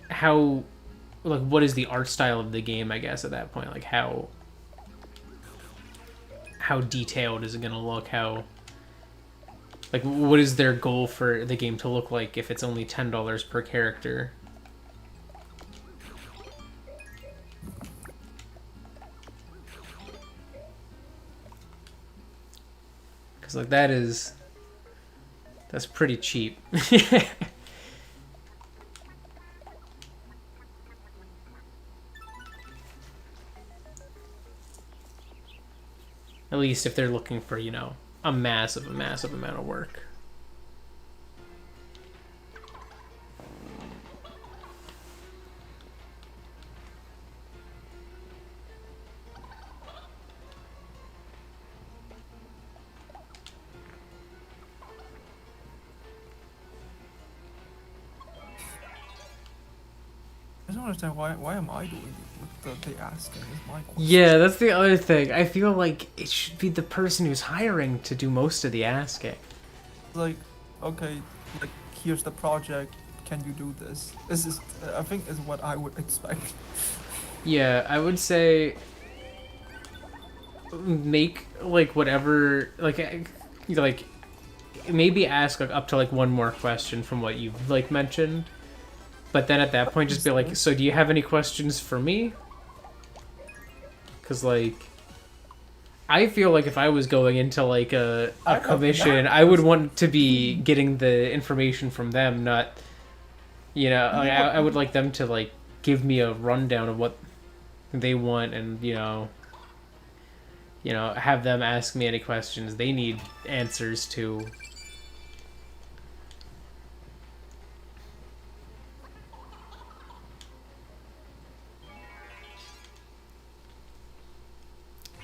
[SPEAKER 1] how like what is the art style of the game, I guess, at that point? Like how detailed is it gonna look? How like what is their goal for the game to look like if it's only $10 per character? Because like that's pretty cheap. At least if they're looking for, you know, a massive amount of work.
[SPEAKER 2] I don't understand why am I doing the asking is my question.
[SPEAKER 1] Yeah, that's the other thing. I feel like it should be the person who's hiring to do most of the asking.
[SPEAKER 2] Like, okay, like here's the project. Can you do this? This is, I think, is what I would expect.
[SPEAKER 1] Yeah, I would say make like whatever like maybe ask like up to like one more question from what you've like mentioned. But then at that point, just be like, so do you have any questions for me? Because, like, I feel like if I was going into, like, a commission, I would want to be getting the information from them, not, you know, like, I would like them to, like, give me a rundown of what they want and, you know, have them ask me any questions they need answers to.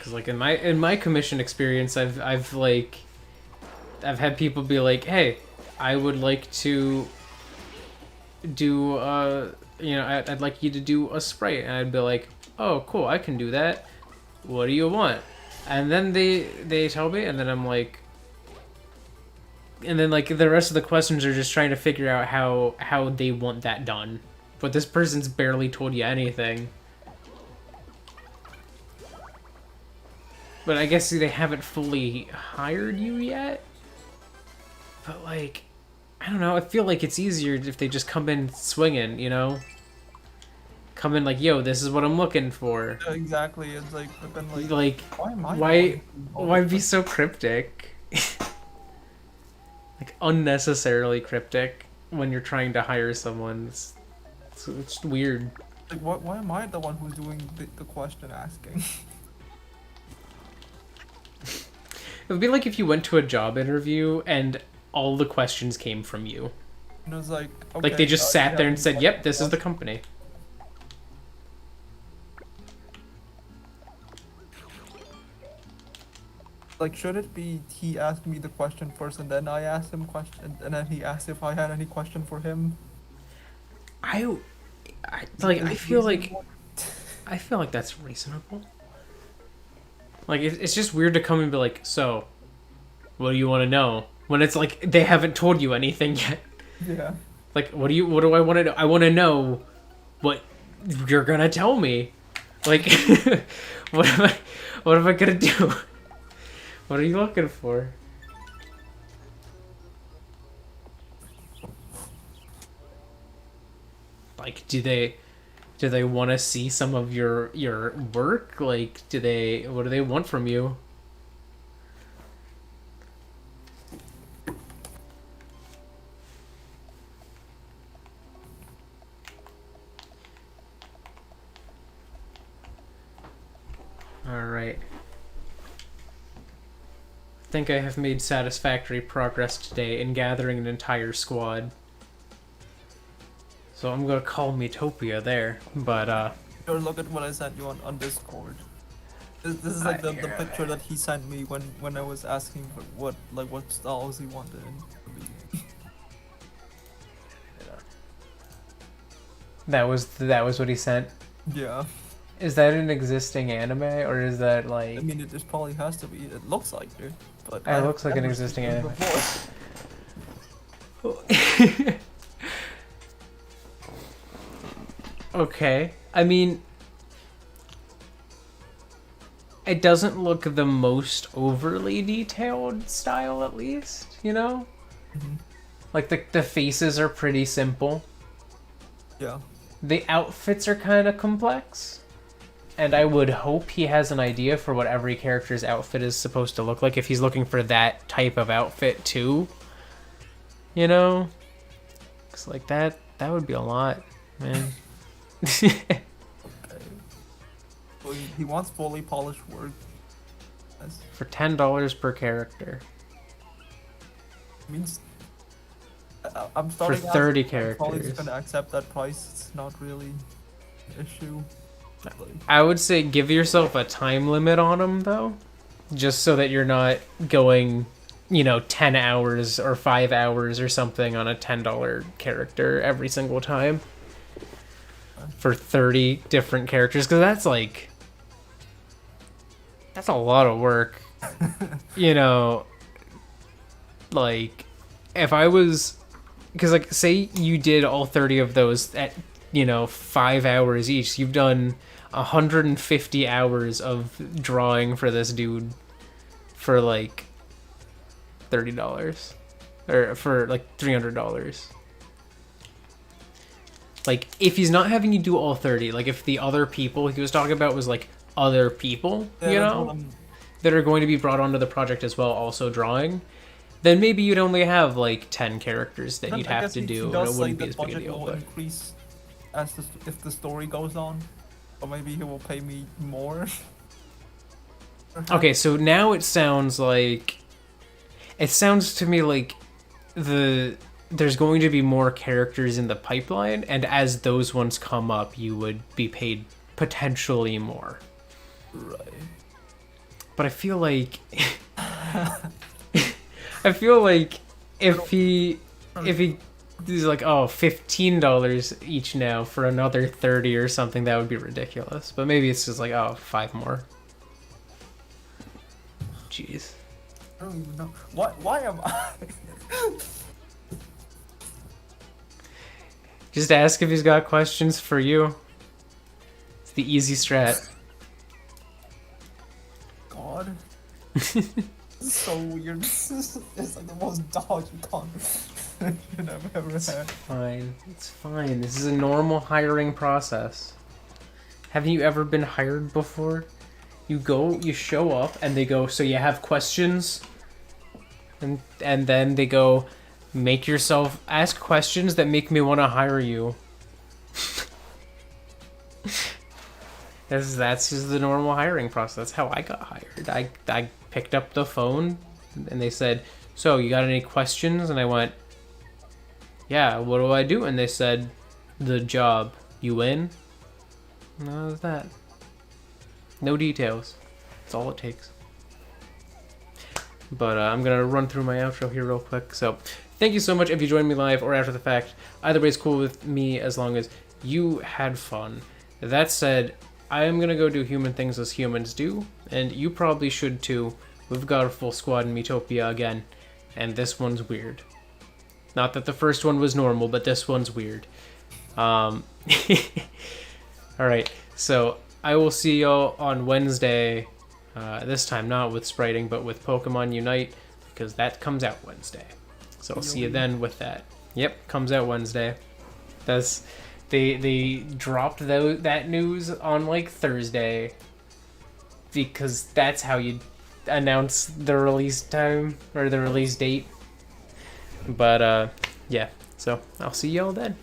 [SPEAKER 1] Like in my commission experience, I've had people be like, hey, I would like to do I'd like you to do a sprite, and I'd be like, oh cool, I can do that, what do you want? And then they tell me, and then I'm like, and then like the rest of the questions are just trying to figure out how they want that done, but this person's barely told you anything. But I guess they haven't fully hired you yet. But, like, I don't know. I feel like it's easier if they just come in swinging, you know? Come in like, yo, this is what I'm looking for.
[SPEAKER 2] Yeah, exactly. It's like, but then like why am I
[SPEAKER 1] why be so cryptic? Like, unnecessarily cryptic when you're trying to hire someone. It's weird.
[SPEAKER 2] Like, why am I the one who's doing the question asking?
[SPEAKER 1] It would be like if you went to a job interview and all the questions came from you.
[SPEAKER 2] And it was like, okay,
[SPEAKER 1] Like they just sat there and said, yep, this is the company.
[SPEAKER 2] Like, should it be he asked me the question first and then I asked him question, and then he asked if I had any question for him?
[SPEAKER 1] I feel like that's reasonable. Like, it's just weird to come and be like, so, what do you want to know? When it's like, they haven't told you anything yet.
[SPEAKER 2] Yeah.
[SPEAKER 1] Like, what do I want to know? I want to know what you're gonna tell me. Like, what am I gonna do? What are you looking for? Like, do they want to see some of your work? Like, what do they want from you? All right. I think I have made satisfactory progress today in gathering an entire squad. So I'm gonna call Miitopia there, but
[SPEAKER 2] Sure, look at what I sent you on Discord. This is like the
[SPEAKER 1] Here.
[SPEAKER 2] picture that he sent me when I was asking for what styles he wanted.
[SPEAKER 1] That was what he sent.
[SPEAKER 2] Yeah.
[SPEAKER 1] Is that an existing anime, or is that like?
[SPEAKER 2] I mean, it just probably has to be. It looks like it, but
[SPEAKER 1] It looks like an
[SPEAKER 2] never
[SPEAKER 1] existing
[SPEAKER 2] seen it
[SPEAKER 1] anime.
[SPEAKER 2] before.
[SPEAKER 1] Okay. I mean, it doesn't look the most overly detailed style, at least, you know?
[SPEAKER 2] Mhm.
[SPEAKER 1] Like, the faces are pretty simple.
[SPEAKER 2] Yeah.
[SPEAKER 1] The outfits are kind of complex. And I would hope he has an idea for what every character's outfit is supposed to look like if he's looking for that type of outfit, too. You know? 'Cause, like, that would be a lot, man.
[SPEAKER 2] Okay. So he wants fully polished work. That's,
[SPEAKER 1] For $10 per character.
[SPEAKER 2] means I'm starting
[SPEAKER 1] For 30
[SPEAKER 2] I'm probably
[SPEAKER 1] characters.
[SPEAKER 2] just gonna accept that price. It's not really an issue. Like,
[SPEAKER 1] I would say give yourself a time limit on them, though. Just so that you're not going, 10 hours or 5 hours or something on a $10 character every single time. For 30 different characters. Because that's like... That's a lot of work. Like... If I was... Because, like, say you did all 30 of those at, 5 hours each. You've done 150 hours of drawing for this dude for, like, $30. Or for, like, $300. Like, if he's not having you do all 30, like, if the other people he was talking about was, like, other people,
[SPEAKER 2] yeah, that's what I'm-
[SPEAKER 1] that are going to be brought onto the project as well, also drawing, then maybe you'd only have, like, 10 characters that
[SPEAKER 2] Then
[SPEAKER 1] you'd
[SPEAKER 2] I
[SPEAKER 1] have
[SPEAKER 2] guess
[SPEAKER 1] to
[SPEAKER 2] he
[SPEAKER 1] do, and
[SPEAKER 2] does
[SPEAKER 1] it
[SPEAKER 2] say
[SPEAKER 1] wouldn't be
[SPEAKER 2] the
[SPEAKER 1] as big a
[SPEAKER 2] budget
[SPEAKER 1] deal.
[SPEAKER 2] will
[SPEAKER 1] But
[SPEAKER 2] increase as if the story goes on, or maybe he will pay me more.
[SPEAKER 1] okay, so now it sounds like... It sounds to me like there's going to be more characters in the pipeline, and as those ones come up, you would be paid potentially more.
[SPEAKER 2] Right.
[SPEAKER 1] But I feel like... I feel like if he's like, oh, $15 each now for another 30 or something, that would be ridiculous. But maybe it's just like, oh, 5 more. Jeez.
[SPEAKER 2] I don't even know. Why am I?
[SPEAKER 1] Just ask if he's got questions for you. It's the easy strat.
[SPEAKER 2] God. This is so weird. It's like the most dodgy conversation I've ever had.
[SPEAKER 1] Fine. It's fine. This is a normal hiring process. Haven't you ever been hired before? You go, you show up, and they go, so you have questions? And then they go, ask questions that make me want to hire you. That's just the normal hiring process. That's how I got hired. I picked up the phone, and they said, so you got any questions? And I went, yeah, what do I do? And they said, the job. You in? And that was that. No details. That's all it takes. But I'm going to run through my outro here real quick. So thank you so much if you joined me live or after the fact. Either way is cool with me as long as you had fun. That said, I am going to go do human things as humans do. And you probably should too. We've got a full squad in Miitopia again. And this one's weird. Not that the first one was normal, but this one's weird. Alright, so I will see y'all on Wednesday. This time not with spriting, but with Pokemon Unite, because that comes out Wednesday. So I'll see you then with that. Yep, comes out Wednesday. They dropped that news on like Thursday, because that's how you announce the release time or the release date. But yeah, so I'll see y'all then.